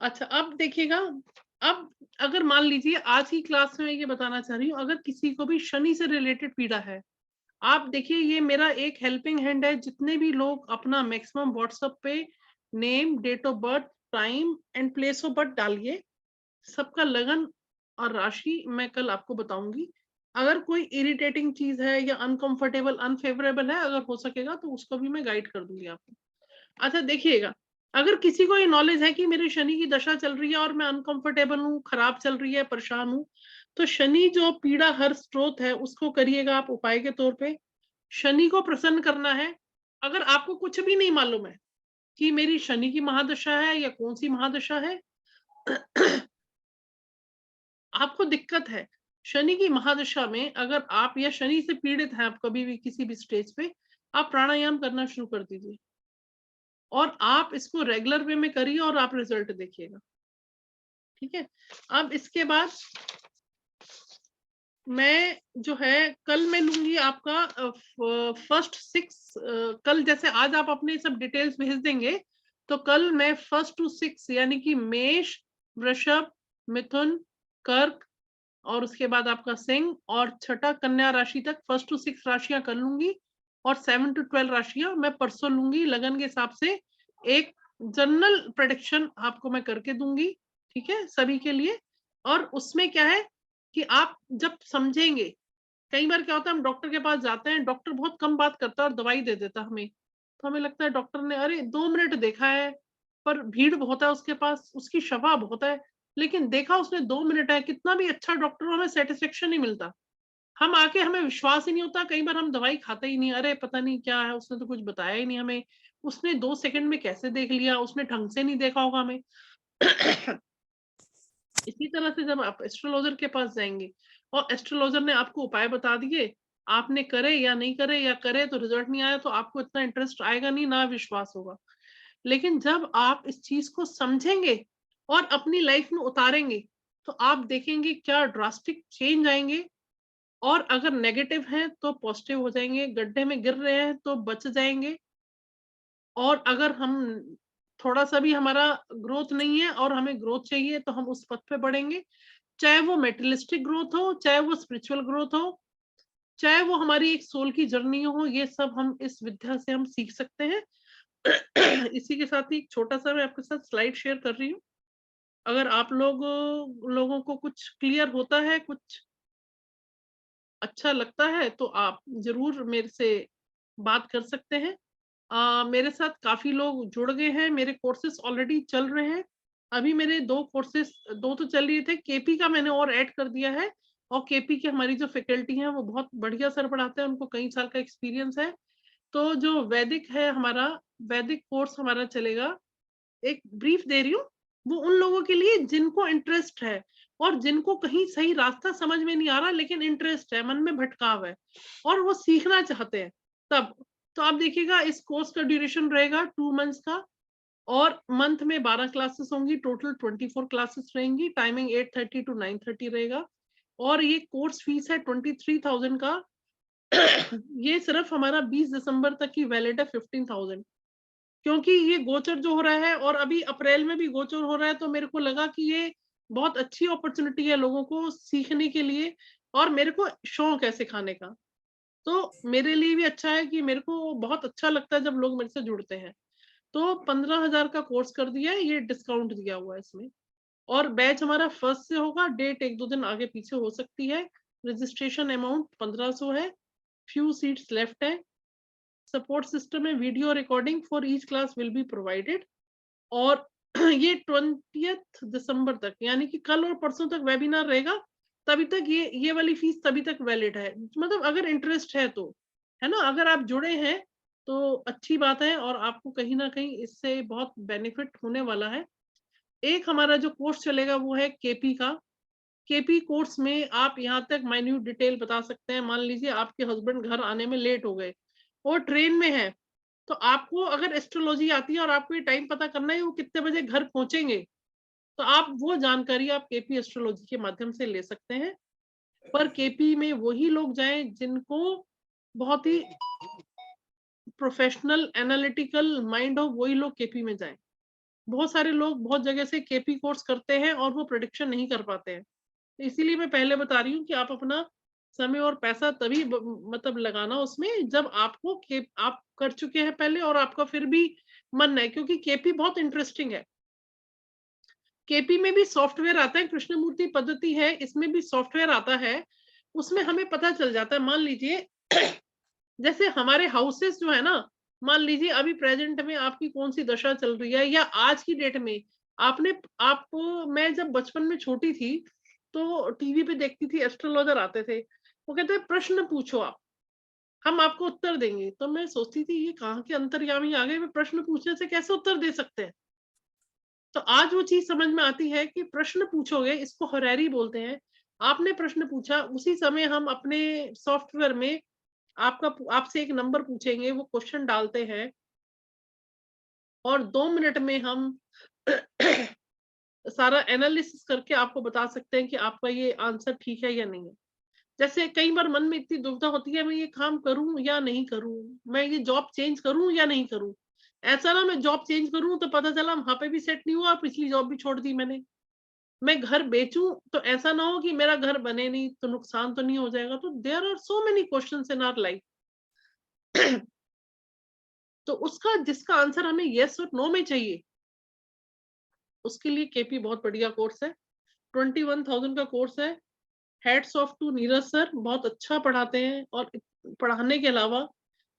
अच्छा अब देखिएगा, अब अगर मान लीजिए आज की क्लास में ये बताना चाह रही हूँ, अगर किसी को भी शनि से रिलेटेड पीड़ा है, आप देखिए ये मेरा एक हेल्पिंग हैंड है, जितने भी लोग अपना मैक्सिमम व्हाट्सएप पे name, date of birth, time and place of birth डालिए, सबका लगन और राशि मैं कल आपको बताऊंगी। अगर कोई इरिटेटिंग चीज है या अनकंफर्टेबल, अनफेवरेबल है, अगर हो सकेगा तो उसको भी मैं गाइड कर दूंगी आपको। अच्छा देखिएगा, अगर किसी को ये नॉलेज है कि मेरे शनि की दशा चल रही है और मैं अनकंफर्टेबल हूँ, खराब चल रही है, परेशान हूँ, तो शनि जो पीड़ा हर स्रोत है उसको करिएगा आप उपाय के तौर पे। शनि को प्रसन्न करना है। अगर आपको कुछ भी नहीं मालूम है कि मेरी शनि की महादशा है या कौन सी महादशा है, आपको दिक्कत है शनि की महादशा में, अगर आप या शनि से पीड़ित हैं आप कभी भी किसी भी स्टेज पे, आप प्राणायाम करना शुरू कर दीजिए और आप इसको रेगुलर वे में करिए और आप रिजल्ट देखिएगा। ठीक है। अब इसके बाद मैं जो है कल मैं लूंगी आपका फर्स्ट 6, कल जैसे आज आप अपने सब डिटेल्स भेज देंगे, तो कल मैं 1 to 6 यानी कि मेष, वृषभ, मिथुन, कर्क, और उसके बाद आपका सिंह, और छठा कन्या राशि तक 1 to 6 राशियां कर लूंगी, और 7 to 12 राशियां मैं परसों लूंगी लगन के हिसाब से। एक जनरल प्रेडिक्शन आपको मैं करके दूंगी, ठीक है, सभी के लिए। और उसमें क्या है कि आप जब समझेंगे, कई बार क्या होता है हम डॉक्टर के पास जाते हैं, डॉक्टर बहुत कम बात करता है और दवाई दे देता हमें, तो हमें लगता है डॉक्टर ने अरे 2 मिनट देखा है, पर भीड़ बहुत है उसके पास, उसकी शफा बहुत है, लेकिन देखा उसने 2 मिनट है, कितना भी अच्छा डॉक्टर हो हमें सेटिस्फेक्शन नहीं मिलता। हम आके हमें विश्वास ही नहीं होता, कई बार हम दवाई खाते ही नहीं, अरे पता नहीं क्या है, उसने तो कुछ बताया ही नहीं हमें, उसने 2 सेकंड में कैसे देख लिया, उसने ढंग से नहीं देखा होगा हमें। इसी तरह से जब आप एस्ट्रोलॉजर के पास जाएंगे और एस्ट्रोलॉजर ने आपको उपाय बता दिए, आपने करे या नहीं करे, या करे तो रिजल्ट नहीं आया, तो आपको इतना इंटरेस्ट आएगा नहीं, ना विश्वास होगा। लेकिन जब आप इस चीज को समझेंगे और अपनी लाइफ में उतारेंगे, तो आप देखेंगे क्या ड्रास्टिक चेंज आएंगे। और अगर नेगेटिव हैं तो पॉजिटिव हो जाएंगे, गड्ढे में गिर रहे हैं तो बच जाएंगे। और अगर हम थोड़ा सा भी हमारा ग्रोथ नहीं है और हमें ग्रोथ चाहिए, तो हम उस पथ पे बढ़ेंगे, चाहे वो मेटेरियलिस्टिक ग्रोथ हो, चाहे वो स्पिरिचुअल ग्रोथ हो, चाहे वो हमारी एक सोल की जर्नी हो, ये सब हम इस विद्या से हम सीख सकते हैं। इसी के साथ ही एक छोटा सा मैं आपके साथ स्लाइड शेयर कर रही हूँ। अगर आप लोगों को कुछ क्लियर होता है, कुछ अच्छा लगता है, तो आप जरूर मेरे से बात कर सकते हैं। मेरे साथ काफी लोग जुड़ गए हैं, मेरे कोर्सेस ऑलरेडी चल रहे हैं। अभी मेरे 2 कोर्सेस, 2 तो चल रहे थे, केपी का मैंने और ऐड कर दिया है। और केपी की हमारी जो फैकल्टी है वो बहुत बढ़िया सर पढ़ाते हैं, उनको कई साल का एक्सपीरियंस है। तो जो वैदिक है हमारा, वैदिक कोर्स हमारा चलेगा, एक ब्रीफ दे रही हूँ, वो उन लोगों के लिए जिनको इंटरेस्ट है और जिनको कहीं सही रास्ता समझ में नहीं आ रहा, लेकिन इंटरेस्ट है, मन में भटकाव है और वो सीखना चाहते हैं तब। तो आप देखिएगा इस कोर्स का ड्यूरेशन रहेगा 2 मंथ्स का, और मंथ में 12 क्लासेस होंगी, टोटल 24 क्लासेस रहेंगी, टाइमिंग 8:30 to 9:30 रहेगा। और ये कोर्स फीस है 23,000 का। ये सिर्फ हमारा 20 दिसंबर तक की वैलिड है 15,000, क्योंकि ये गोचर जो हो रहा है और अभी अप्रैल में भी गोचर हो रहा है, तो मेरे को लगा कि ये बहुत अच्छी अपॉर्चुनिटी है लोगों को सीखने के लिए, और मेरे को शौक है सिखाने का। तो मेरे लिए भी अच्छा है कि मेरे को बहुत अच्छा लगता है जब लोग मेरे से जुड़ते हैं। तो 15,000 का कोर्स कर दिया है, ये डिस्काउंट दिया हुआ है इसमें। और बैच हमारा फर्स्ट से होगा, डेट 1-2 दिन आगे पीछे हो सकती है। रजिस्ट्रेशन अमाउंट 1500 है, फ्यू सीट्स लेफ्ट है। सपोर्ट सिस्टम है, video recording for each class will be provided. और ये 20 दिसंबर तक, यानी कि कल और परसों तक वेबिनार रहेगा, तभी तक ये वाली फीस तभी तक वैलिड है, मतलब अगर इंटरेस्ट है तो, है ना। अगर आप जुड़े हैं तो अच्छी बात है, और आपको कहीं ना कहीं इससे बहुत बेनिफिट होने वाला है। एक हमारा जो कोर्स चलेगा वो है केपी का। केपी कोर्स में आप यहाँ तक माइन्यूट डिटेल बता सकते हैं। मान लीजिए आपके हस्बैंड घर आने में लेट हो गए और ट्रेन में है, तो आपको अगर एस्ट्रोलॉजी आती है और आपको ये टाइम पता करना है वो कितने बजे घर पहुंचेंगे, तो आप वो जानकारी आप केपी एस्ट्रोलॉजी के माध्यम से ले सकते हैं। पर केपी में वही लोग जाएं जिनको बहुत ही प्रोफेशनल एनालिटिकल माइंड हो, वही लोग केपी में जाएं। बहुत सारे लोग बहुत जगह से केपी कोर्स करते हैं और वो प्रेडिक्शन नहीं कर पाते हैं। इसीलिए मैं पहले बता रही हूँ कि आप अपना समय और पैसा तभी मतलब लगाना उसमें जब आपको आप कर चुके हैं पहले और आपका फिर भी मन है, क्योंकि केपी बहुत इंटरेस्टिंग है। केपी में भी सॉफ्टवेयर आता है, कृष्णमूर्ति पद्धति है, इसमें भी सॉफ्टवेयर आता है। उसमें हमें पता चल जाता है, मान लीजिए जैसे हमारे हाउसेस जो है ना, मान लीजिए अभी प्रेजेंट में आपकी कौन सी दशा चल रही है, या आज की डेट में आपने आप मैं जब बचपन में छोटी थी तो टीवी पे देखती थी, एस्ट्रोलॉजर आते थे, वो कहते हैं प्रश्न पूछो आप, हम आपको उत्तर देंगे। तो मैं सोचती थी ये कहाँ के अंतर्यामी आ गए, वे प्रश्न पूछने से कैसे उत्तर दे सकते हैं। तो आज वो चीज समझ में आती है कि प्रश्न पूछोगे, इसको हरेरी बोलते हैं। आपने प्रश्न पूछा, उसी समय हम अपने सॉफ्टवेयर में आपसे एक नंबर पूछेंगे, वो क्वेश्चन डालते हैं और 2 मिनट में हम सारा एनालिसिस करके आपको बता सकते हैं कि आपका ये आंसर ठीक है या नहीं है। जैसे कई बार मन में इतनी दुविधा होती है, मैं ये काम करूं या नहीं करूं, मैं ये जॉब चेंज करूं या नहीं करूं। ऐसा ना मैं जॉब चेंज करूं तो पता चला वहां पे भी सेट नहीं हुआ, पिछली जॉब भी छोड़ दी मैंने। मैं घर बेचूं तो ऐसा ना हो कि मेरा घर बने नहीं तो नुकसान तो नहीं हो जाएगा। तो there are so many questions in our life. तो उसका जिसका आंसर हमें यस और नो में चाहिए, उसके लिए केपी बहुत बढ़िया कोर्स है। 21,000 का कोर्स है। Heads off to Neeraj sir, बहुत अच्छा पढ़ाते हैं। और पढ़ाने के अलावा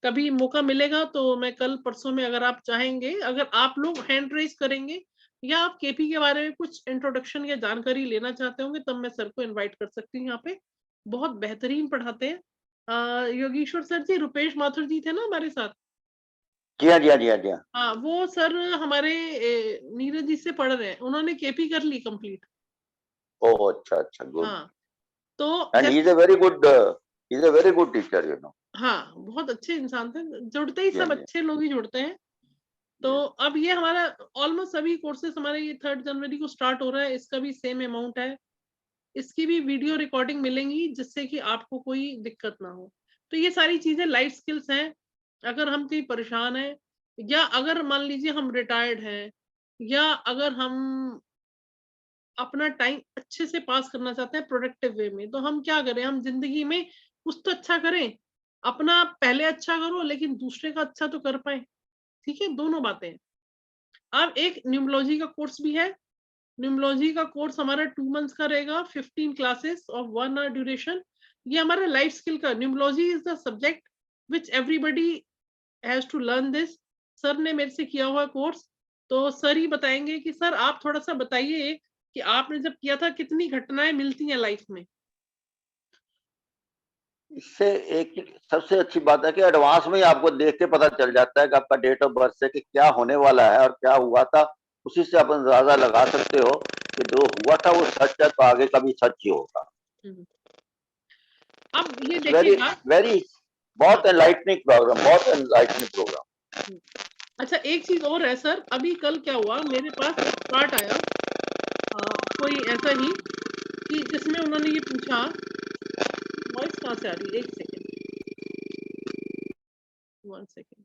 कभी मौका मिलेगा तो मैं कल परसों में, अगर आप चाहेंगे, अगर आप लोग हैंड रेज करेंगे या आप केपी के बारे में कुछ इंट्रोडक्शन या जानकारी लेना चाहते होंगे, तब मैं सर को इनवाइट कर सकती हूँ। यहाँ पे बहुत बेहतरीन पढ़ाते हैं। योगेश्वर सर जी, रुपेश माथुर जी थे ना हमारे साथ। जी हाँ, जी हाँ, जी हाँ, जी हाँ। हाँ, वो सर हमारे नीरज जी से पढ़ रहे हैं, उन्होंने केपी कर ली कंप्लीट। ओह, अच्छा अच्छा, गुड। हाँ, तो and he is a very good, he is a very good teacher, you know. हाँ, बहुत अच्छे इंसान थे। जुड़ते ही जी हाँ, सब जी अच्छे लोग ही जुड़ते हैं। तो अब ये हमारा ऑलमोस्ट सभी कोर्सेज हमारे ये 3 जनवरी को स्टार्ट हो रहा है। इसका भी सेम अमाउंट है। इसकी भी वीडियो रिकॉर्डिंग मिलेंगी, जिससे कि आपको कोई दिक्कत ना हो। तो ये सारी चीजें लाइफ स्किल्स हैं। अगर हम कहीं परेशान हैं, या अगर मान लीजिए हम रिटायर्ड हैं, या अगर हम अपना टाइम अच्छे से पास करना चाहते हैं प्रोडक्टिव वे में, तो हम क्या करें? हम जिंदगी में कुछ तो अच्छा करें। अपना पहले अच्छा करो, लेकिन दूसरे का अच्छा तो कर पाए। ठीक है, दोनों बातें हैं। अब एक न्यूमरोलॉजी का कोर्स भी है। न्यूमरोलॉजी का कोर्स हमारा 2 मंथ्स का रहेगा, 15 क्लासेस ऑफ 1 आवर ड्यूरेशन। ये हमारा लाइफ स्किल का, numerology is the subject which everybody has to learn this. Sir ने मेरे से किया हुआ कोर्स, तो सर ही बताएंगे कि सर आप थोड़ा सा बताइए कि आपने जब किया था कितनी घटनाएं मिलती हैं लाइफ में। इससे एक सबसे अच्छी बात है कि एडवांस में ही आपको देख के पता चल जाता है कि आपका डेट ऑफ बर्थ से कि क्या होने वाला है और क्या हुआ था। उसी से आप अंदाजा लगा सकते हो कि जो हुआ था वो सच है, तो आगे का भी सच ही होगा। हम्म। अब ये इट्स वेरी देखिएगा। वेरी हाँ। बहुत एनलाइटनिंग प्रोग्राम, बहुत एनलाइटनिंग प्रोग्राम। हम्म। अच्छा, एक चीज और है सर। अभी कल क्या हुआ, मेरे पास एक कार्ड आया, कोई ऐसा ही, कि जिसमें उन्होंने ये पूछा। वॉइस कहाँ से आ रही है? एक सेकेंड, 1 सेकेंड।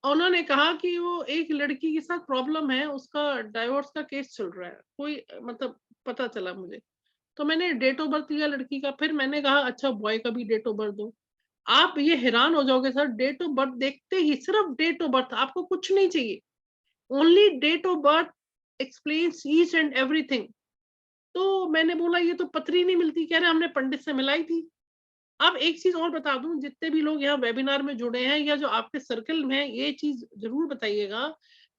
उन्होंने कहा कि वो एक लड़की के साथ प्रॉब्लम है, उसका डाइवोर्स का केस चल रहा है, कोई मतलब पता चला मुझे। तो मैंने डेट ऑफ बर्थ लिया लड़की का, फिर मैंने कहा अच्छा बॉय का भी डेट ऑफ बर्थ दो। आप ये हैरान हो जाओगे सर, डेट ऑफ बर्थ देखते ही, सिर्फ डेट ऑफ बर्थ, आपको कुछ नहीं चाहिए, only date of birth explains each and everything. तो मैंने बोला ये तो पत्री नहीं मिलती। कह रहे हमने पंडित से मिलाई थी। अब एक चीज और बता दूं, जितने भी लोग यहाँ वेबिनार में जुड़े हैं या जो आपके सर्कल में है, ये चीज जरूर बताइएगा,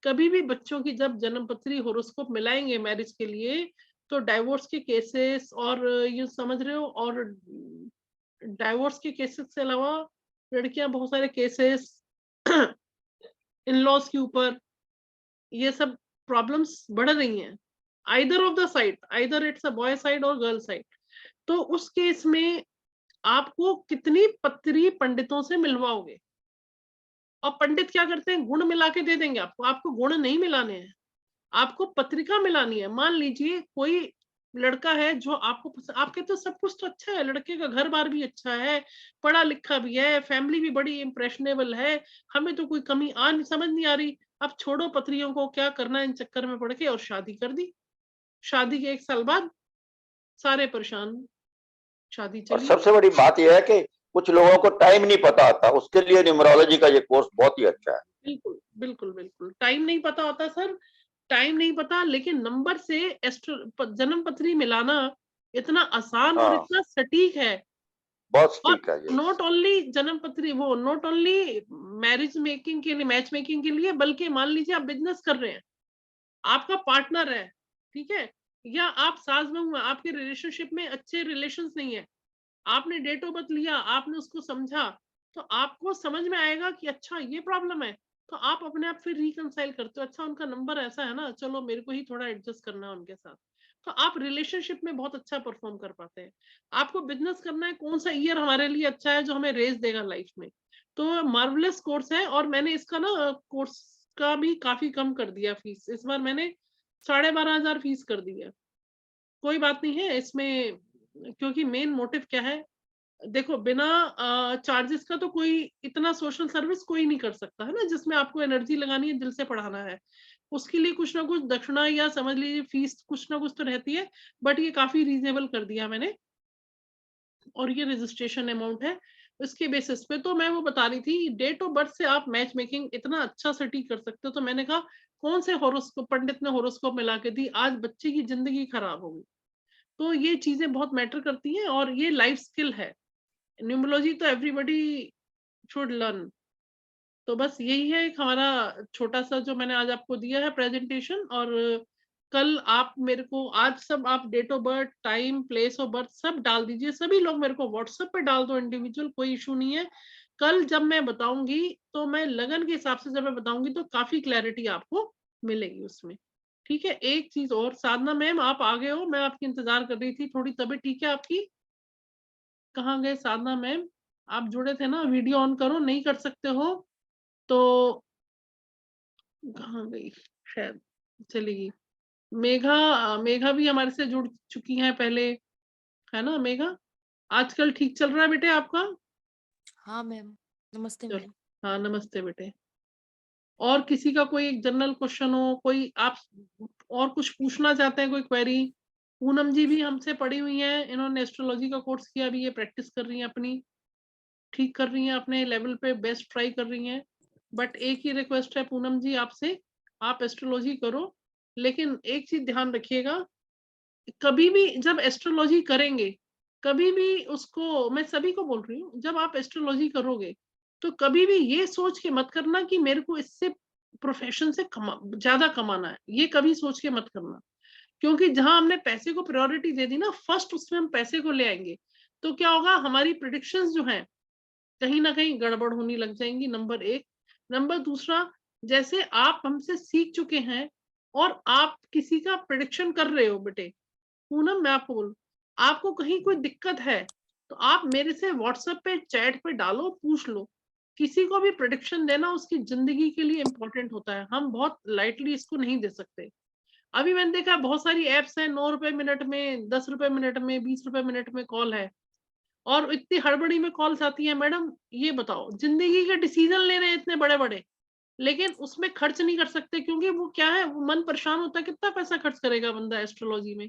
कभी भी बच्चों की जब जन्मपत्री होरोस्कोप मिलाएंगे मैरिज के लिए, तो डाइवोर्स के केसेस, और ये समझ रहे हो, और डाइवोर्स के केसेस के अलावा लड़कियां बहुत सारे केसेस इन लॉज के ऊपर, ये सब प्रॉब्लम्स बढ़ रही हैं। Either of the side, either it's a boy side और गर्ल साइड। तो उस केस में आपको कितनी पत्री पंडितों से मिलवाओगे? और पंडित क्या करते हैं? गुण मिला के दे देंगे आपको। आपको गुण नहीं मिलाने हैं, आपको पत्रिका मिलानी है। मान लीजिए कोई लड़का है जो आपको आपके तो सब कुछ तो अच्छा है, लड़के का घर बार भी अच्छा है, पढ़ा लिखा भी है, फैमिली भी बड़ी इंप्रेशनेबल है, हमें तो कोई कमी समझ नहीं आ रही। अब छोड़ो पत्रियों को, क्या करना इन चक्कर में पड़ के, और शादी कर दी। शादी के 1 साल बाद सारे परेशान, शादी और चली। सबसे बड़ी बात यह है कि कुछ लोगों को टाइम नहीं पता होता, उसके लिए न्यूमरोलॉजी का ये कोर्स बहुत ही अच्छा है। बिल्कुल बिल्कुल बिल्कुल, टाइम नहीं पता होता सर, टाइम नहीं पता, लेकिन नंबर से जन्म पत्री मिलाना इतना आसान और हाँ, इतना सटीक है। बहुत और ठीक है ये। नॉट ओनली जन्म पत्री, वो नॉट ओनली मैरिज मेकिंग के लिए, मैच मेकिंग के लिए, बल्कि मान लीजिए आप बिजनेस कर रहे हैं, आपका पार्टनर है, ठीक है, या आप सास बहू हैं, आपके रिलेशनशिप में अच्छे रिलेशंस नहीं है, आपने डेट ऑफ बर्थ लिया, आपने उसको समझा, तो आपको समझ में आएगा कि अच्छा ये प्रॉब्लम है। तो आप अपने आप फिर रिकंसाइल करते हो, अच्छा उनका नंबर ऐसा है ना, चलो मेरे को ही थोड़ा एडजस्ट करना है उनके साथ। तो आप रिलेशनशिप में बहुत अच्छा परफॉर्म कर पाते हैं। आपको बिजनेस करना है, कौन सा ईयर हमारे लिए अच्छा है जो हमें रेस देगा लाइफ में। तो मार्वलेस कोर्स है। और मैंने इसका ना कोर्स का भी काफी कम कर दिया फीस, इस बार मैंने 12,500 फीस कर दी है। कोई बात नहीं है इसमें, क्योंकि मेन मोटिव क्या है, देखो बिना चार्जेस का तो कोई इतना सोशल सर्विस कोई नहीं कर सकता है ना, जिसमें आपको एनर्जी लगानी है, दिल से पढ़ाना है। उसके लिए कुछ ना कुछ दक्षिणा या समझ लीजिए फीस कुछ ना कुछ तो रहती है, बट ये काफी रीजनेबल कर दिया मैंने, और ये रजिस्ट्रेशन अमाउंट है इसके बेसिस पे। तो मैं वो बता रही थी डेट ऑफ बर्थ से आप मैच मेकिंग इतना अच्छा सटीक कर सकते हो। तो मैंने कहा कौन से हॉरोस्कोप पंडित ने हॉरोस्कोप मिला के दी, आज बच्चे की जिंदगी खराब हो गई। तो ये चीजें बहुत मैटर करती हैं और ये लाइफ स्किल है। न्यूमरोलॉजी तो एवरीबॉडी शुड लर्न। तो बस यही है एक हमारा छोटा सा जो मैंने आज आपको दिया है प्रेजेंटेशन। और कल आप मेरे को आज सब आप date of birth, time, place of birth सब डाल दीजिए। सभी लोग मेरे को व्हाट्सएप पे डाल दो इंडिविजुअल, कोई इशू नहीं है। कल जब मैं बताऊंगी तो मैं लगन के हिसाब से जब मैं बताऊंगी तो काफी क्लैरिटी आपको मिलेगी उसमें। ठीक है। एक चीज और, साधना मैम आप आ गए हो, मैं आपकी इंतजार कर रही थी। थोड़ी तबीयत ठीक है आपकी? कहाँ गए साधना मैम? आप जुड़े थे ना, वीडियो ऑन करो, नहीं कर सकते हो तो कहाँ गई, शायद चली गई। मेघा, मेघा भी हमारे से जुड़ चुकी हैं पहले, है ना मेघा? आजकल ठीक चल रहा है बेटे आपका? हाँ मैम, नमस्ते चलो, मैम। हाँ नमस्ते बेटे। और किसी का कोई एक जनरल क्वेश्चन हो, कोई आप और कुछ पूछना चाहते हैं, कोई क्वेरी? पूनम जी भी हमसे पढ़ी हुई हैं, इन्होंने एस्ट्रोलॉजी का कोर्स किया, अभी ये प्रैक्टिस कर रही हैं अपनी, ठीक कर रही हैं अपने लेवल पे, बेस्ट ट्राई कर रही हैं। बट एक ही रिक्वेस्ट है पूनम जी आपसे, आप एस्ट्रोलॉजी करो, लेकिन एक चीज ध्यान रखिएगा, कभी भी जब एस्ट्रोलॉजी करेंगे, कभी भी उसको, मैं सभी को बोल रही हूँ, जब आप एस्ट्रोलॉजी करोगे तो कभी भी ये सोच के मत करना कि मेरे को इससे प्रोफेशन से ज्यादा कमाना है, ये कभी सोच के मत करना। क्योंकि जहां हमने पैसे को प्रायोरिटी दे दी ना, फर्स्ट उसमें हम पैसे को ले आएंगे, तो क्या होगा, हमारी प्रिडिक्शंस जो हैं कहीं ना कहीं गड़बड़ होने लग जाएंगी, नंबर एक। नंबर दूसरा, जैसे आप हमसे सीख चुके हैं और आप किसी का प्रिडिक्शन कर रहे हो बेटे, पूनम मैं आपको बोलूं, आपको कहीं कोई दिक्कत है तो आप मेरे से व्हाट्सएप पे चैट पे डालो, पूछ लो। किसी को भी प्रिडिक्शन देना उसकी जिंदगी के लिए इंपॉर्टेंट होता है, हम बहुत लाइटली इसको नहीं दे सकते। अभी मैंने देखा बहुत सारी एप्स हैं, 9 रुपए मिनट में, 10 रुपए मिनट में, 20 रुपए मिनट में कॉल है, और इतनी हड़बड़ी में कॉल्स आती है। मैडम ये बताओ, जिंदगी के डिसीजन ले रहे हैं इतने बड़े बड़े, लेकिन उसमें खर्च नहीं कर सकते, क्योंकि वो क्या है, वो मन परेशान होता है, कितना पैसा खर्च करेगा बंदा एस्ट्रोलॉजी में।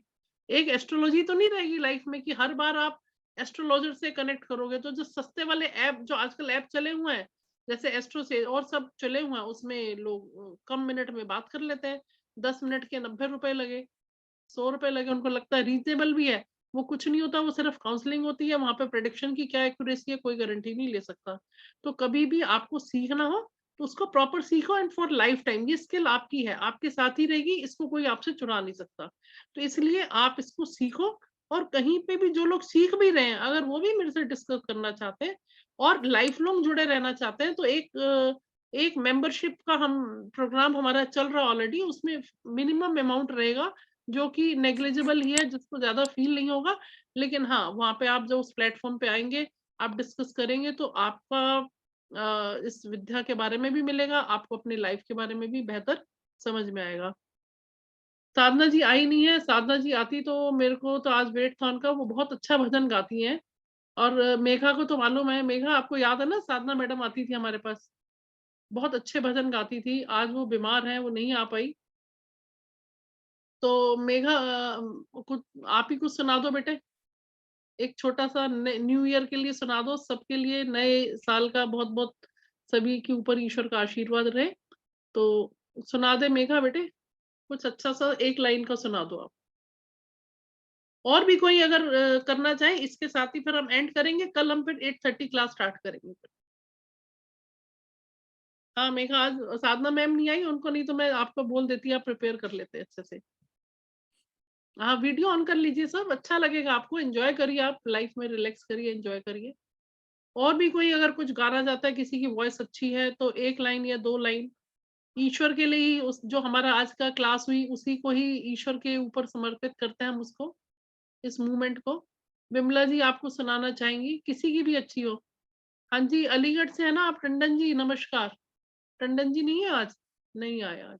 एक एस्ट्रोलॉजी तो नहीं रहेगी लाइफ में कि हर बार आप एस्ट्रोलॉजर से कनेक्ट करोगे। तो जो सस्ते वाले ऐप, जो आजकल ऐप चले हुए हैं, जैसे एस्ट्रो से और सब चले हुए हैं, उसमें लोग कम मिनट में बात कर लेते हैं। 10 मिनट के 90 रुपए लगे, 100 रुपए लगे, उनको लगता है रीजनेबल भी है। वो कुछ नहीं होता, वो सिर्फ काउंसलिंग होती है, वहां पे प्रेडिक्शन की क्या एक्यूरेसी है कोई गारंटी नहीं ले सकता। तो कभी भी आपको सीखना हो तो उसको प्रॉपर सीखो, एंड फॉर लाइफ टाइम ये स्किल आपकी है, आपके साथ ही रहेगी, इसको कोई आपसे चुरा नहीं सकता। तो इसलिए आप इसको सीखो। और कहीं पे भी जो लोग सीख भी रहे हैं, अगर वो भी मेरे से डिस्कस करना चाहते हैं और लाइफ लॉन्ग जुड़े रहना चाहते हैं, तो एक मेंबरशिप का हम प्रोग्राम हमारा चल रहा है ऑलरेडी, उसमें मिनिमम अमाउंट रहेगा जो कि नेग्लिजिबल ही है, जिसको ज्यादा फील नहीं होगा। लेकिन हाँ, वहां पे आप जब उस प्लेटफॉर्म पे आएंगे, आप डिस्कस करेंगे, तो आपका इस विद्या के बारे में भी मिलेगा, आपको अपनी लाइफ के बारे में भी बेहतर समझ में आएगा। साधना जी आई नहीं है, साधना जी आती तो मेरे को तो आज वेट था उनका, वो बहुत अच्छा भजन गाती हैं। और मेघा को तो मालूम है, मेघा आपको याद है ना, साधना मैडम आती थी हमारे पास, बहुत अच्छे भजन गाती थी, आज वो बीमार है, वो नहीं आ पाई। तो मेघा कुछ आप ही कुछ सुना दो बेटे, एक छोटा सा न्यू ईयर के लिए सुना दो, सबके लिए नए साल का बहुत बहुत सभी के ऊपर ईश्वर का आशीर्वाद रहे। तो सुना दे मेघा बेटे, कुछ अच्छा सा एक लाइन का सुना दो आप। और भी कोई अगर करना चाहे, इसके साथ ही फिर हम एंड करेंगे, कल हम फिर 8:30 क्लास स्टार्ट करेंगे फिर। हाँ मेघा, आज साधना मैम नहीं आई, उनको नहीं तो मैं आपको बोल देती, आप प्रिपेयर कर लेते अच्छे से। हाँ वीडियो ऑन कर लीजिए, सब अच्छा लगेगा आपको, एंजॉय करिए, आप लाइफ में रिलैक्स करिए, एंजॉय करिए। और भी कोई अगर कुछ गाना चाहता है, किसी की वॉइस अच्छी है, तो एक लाइन या दो लाइन ईश्वर के लिए ही, उस जो हमारा आज का क्लास हुई उसी को ही ईश्वर के ऊपर समर्पित करते हैं हम उसको, इस मूवमेंट को। विमला जी आपको सुनाना चाहेंगी, किसी की भी अच्छी हो? हाँ जी, अलीगढ़ से है ना आप, टंडन जी नमस्कार। टंडन जी नहीं है आज, नहीं आए आज।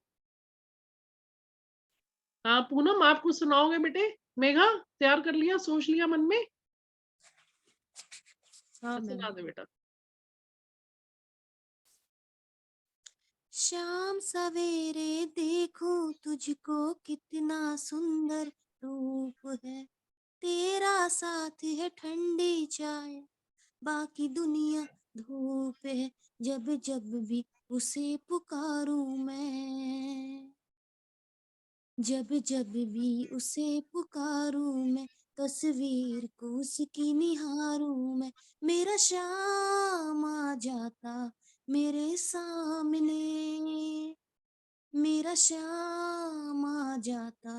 हाँ पूनम, आप कुछ सुनाओगे बेटे? मेघा तैयार कर लिया, सोच लिया मन में? हाँ सुना मैम। दे बेटा। शाम सवेरे देखूं तुझको कितना सुंदर रूप है, तेरा साथ है ठंडी चाय, बाकी दुनिया धूप है, जब जब भी उसे पुकारूं मैं, जब जब भी उसे पुकारूं मैं, तस्वीर को उसकी निहारूं मैं, मेरा शाम आ जाता मेरे सामने, मेरा शाम आ जाता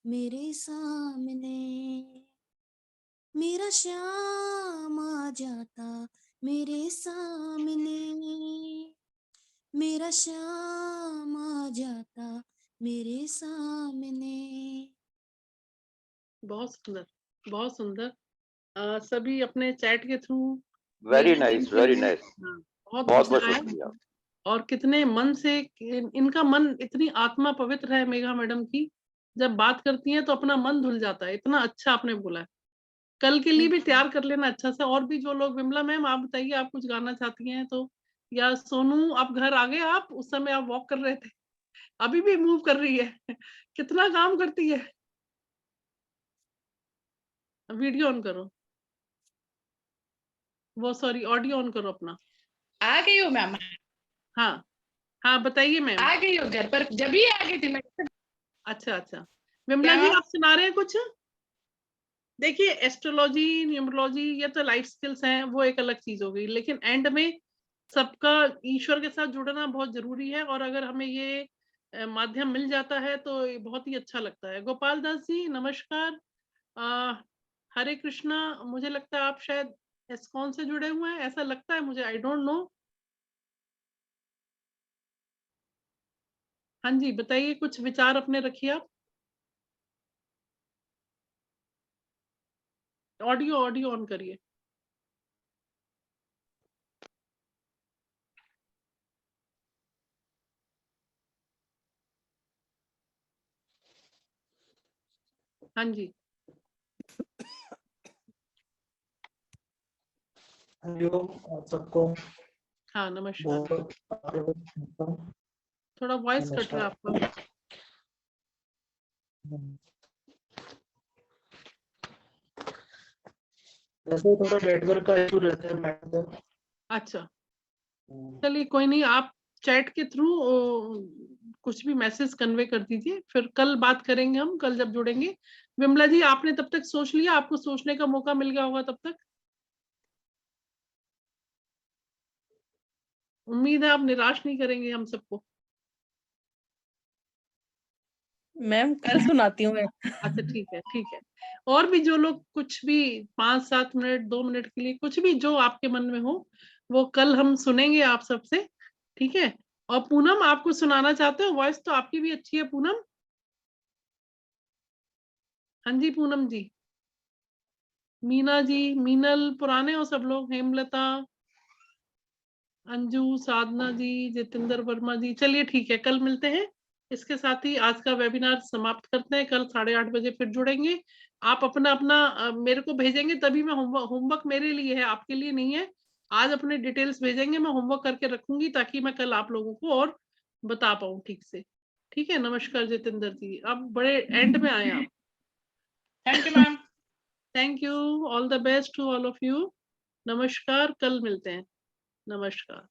मेरे सामने, मेरा श्याम आ जाता मेरे सामने, मेरा श्याम आ जाता मेरे सामने। बहुत सुंदर, बहुत सुंदर। सभी अपने चैट के through very Megha nice, thank very you. Nice, बहुत बहुत बहुत मजा आया शुक्रिया। और कितने मन से इनका मन, इतनी आत्मा पवित्र है मेघा मैडम की, जब बात करती हैं तो अपना मन धुल जाता है। इतना अच्छा आपने बोला है। कल के लिए भी तैयार कर लेना अच्छा से। और भी जो लोग, विमला मैम आप बताइए, आप कुछ गाना चाहती हैं तो, या सोनू आप घर आ गए? आप उस समय आप वॉक कर रहे थे, अभी भी मूव कर रही है कितना काम करती है। वीडियो ऑन करो, वो सॉरी ऑडियो ऑन करो अपना। आ गई हो मैम? हाँ हाँ बताइए मैम। आ गई हो घर पर? जब ही आ गई थी मैं। अच्छा अच्छा, विमला जी क्या? आप सुना रहे हैं कुछ? देखिए एस्ट्रोलॉजी, न्यूमरोलॉजी, ये तो लाइफ स्किल्स हैं, वो एक अलग चीज हो गई, लेकिन एंड में सबका ईश्वर के साथ जुड़ना बहुत जरूरी है। और अगर हमें ये माध्यम मिल जाता है तो ये बहुत ही अच्छा लगता है। गोपाल दास जी नमस्कार। अ, हरे कृष्णा। मुझे लगता है आप शायद एस्कॉन से जुड़े हुए हैं, ऐसा लगता है मुझे, आई डोंट नो। हाँ जी बताइए, कुछ विचार अपने रखिए आप। ऑडियो ऑडियो ऑन करिए। हाँ जी आप सबको हाँ नमस्कार। बहुत थोड़ा वॉइस कट रहा है आपका। वैसे थोड़ा नेटवर्क का इशू रहता है मैडम। अच्छा चलिए कोई नहीं, आप चैट के थ्रू कुछ भी मैसेज कन्वे कर दीजिए, फिर कल बात करेंगे हम, कल जब जुड़ेंगे। विमला जी आपने तब तक सोच लिया? आपको सोचने का मौका मिल गया होगा तब तक। उम्मीद है आप निराश नहीं करेंगे हम सबको। मैम कल सुनाती हूँ मैं। अच्छा ठीक है ठीक है। और भी जो लोग कुछ भी 5-7 मिनट 2 मिनट के लिए कुछ भी जो आपके मन में हो, वो कल हम सुनेंगे आप सबसे, ठीक है। और पूनम आपको सुनाना चाहते हो? वॉइस तो आपकी भी अच्छी है पूनम। हाँ जी पूनम जी। मीना जी, मीनल, पुराने हो सब लोग, हेमलता, अंजू, साधना जी, जितेंद्र वर्मा जी। चलिए ठीक है, कल मिलते हैं। इसके साथ ही आज का वेबिनार समाप्त करते हैं। कल 8:30 बजे फिर जुड़ेंगे। आप अपना अपना मेरे को भेजेंगे, तभी मैं होमवर्क मेरे लिए है, आपके लिए नहीं है। आज अपने डिटेल्स भेजेंगे, मैं होमवर्क करके रखूंगी ताकि मैं कल आप लोगों को और बता पाऊँ ठीक से। ठीक है, नमस्कार जितेंद्र जी, अब बड़े एंड में आए आप। Thank you ma'am. Thank you, all the best to all of you. नमस्कार, कल मिलते हैं। नमस्कार।